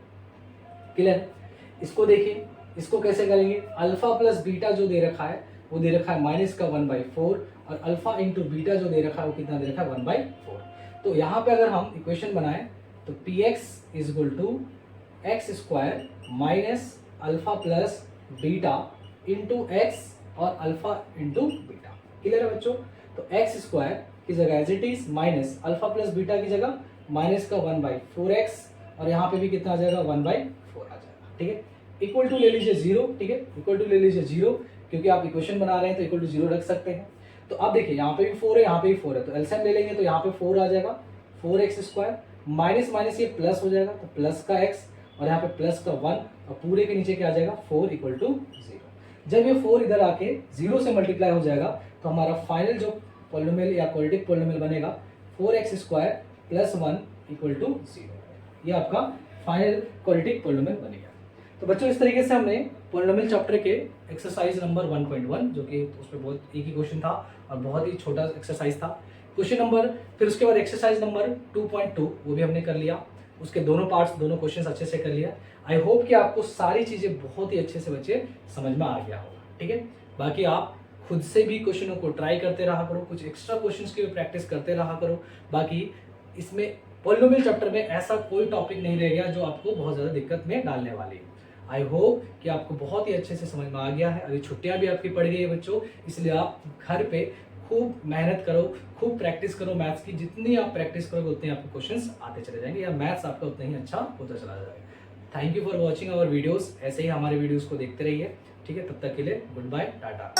क्लियर। इसको देखिए, इसको कैसे करेंगे, अल्फा प्लस बीटा जो दे रखा है वो दे रखा है माइनस का 1/4 और अल्फा इंटू बीटा जो दे रखा है वो कितना दे रखा है, 1/4। तो यहाँ पे अगर हम इक्वेशन बनाएं तो px equal to x² minus alpha plus beta into X और अल्फा इंटू बीटा। क्लियर है बच्चों। तो x² की जगह as it is minus alpha plus beta की जगह माइनस का 1/4x और यहाँ पे भी कितना आ जाएगा, 1/4 आ जाएगा, ठीक है। इक्वल टू ले लीजिए 0, ठीक है, इक्वल टू ले लीजिए 0, क्योंकि आप इक्वेशन बना रहे हैं तो इक्वल टू 0 रख सकते हैं। तो अब देखिए यहाँ पे भी 4 है, यहाँ पे भी 4 है, तो एलसीएम ले लेंगे तो यहाँ पे 4 आ जाएगा, 4x² माइनस माइनस ये प्लस हो जाएगा, तो प्लस का x और यहाँ पे प्लस का 1 और पूरे के नीचे क्या आ जाएगा, 4 इक्वल टू 0। जब ये 4 इधर आके 0 से मल्टीप्लाई हो जाएगा तो हमारा फाइनल जो पॉलिनोमियल या क्वाड्रेटिक पॉलिनोमियल बनेगा 4x² प्लस 1 इक्वल टू 0। ये आपका फाइनल क्वाड्रेटिक पॉलिनोमियल बनेगा। तो बच्चों इस तरीके से हमने पॉलिनोमियल चैप्टर के एक्सरसाइज नंबर 1.1 जो कि उस पर बहुत एक ही क्वेश्चन था और बहुत ही छोटा एक्सरसाइज था, क्वेश्चन नंबर, फिर उसके बाद एक्सरसाइज नंबर 2.2 वो भी हमने कर लिया, उसके दोनों पार्ट्स दोनों क्वेश्चंस अच्छे से कर लिया। आई होप कि आपको सारी चीज़ें बहुत ही अच्छे से बच्चे समझ में आ गया होगा, ठीक है। बाकी आप खुद से भी क्वेश्चनों को ट्राई करते रहा करो, कुछ एक्स्ट्रा क्वेश्चंस की भी प्रैक्टिस करते रहा करो। बाकी इसमें पॉलिनोमियल चैप्टर में ऐसा कोई टॉपिक नहीं रह गया जो आपको बहुत ज़्यादा दिक्कत में डालने वाली है। आई होप कि आपको बहुत ही अच्छे से समझ में आ गया है। अभी छुट्टियां भी आपकी पड़ गई है बच्चों, इसलिए आप घर पे खूब मेहनत करो, खूब प्रैक्टिस करो मैथ्स की। जितनी आप प्रैक्टिस करोगे उतने आपको क्वेश्चंस आते चले जाएंगे या मैथ्स आपका उतना ही अच्छा होता चला जाएगा। Thank you for watching our videos. ऐसे ही हमारे वीडियोस को देखते रहिए, ठीक है। तब तक के लिए गुड बाय, टाटा।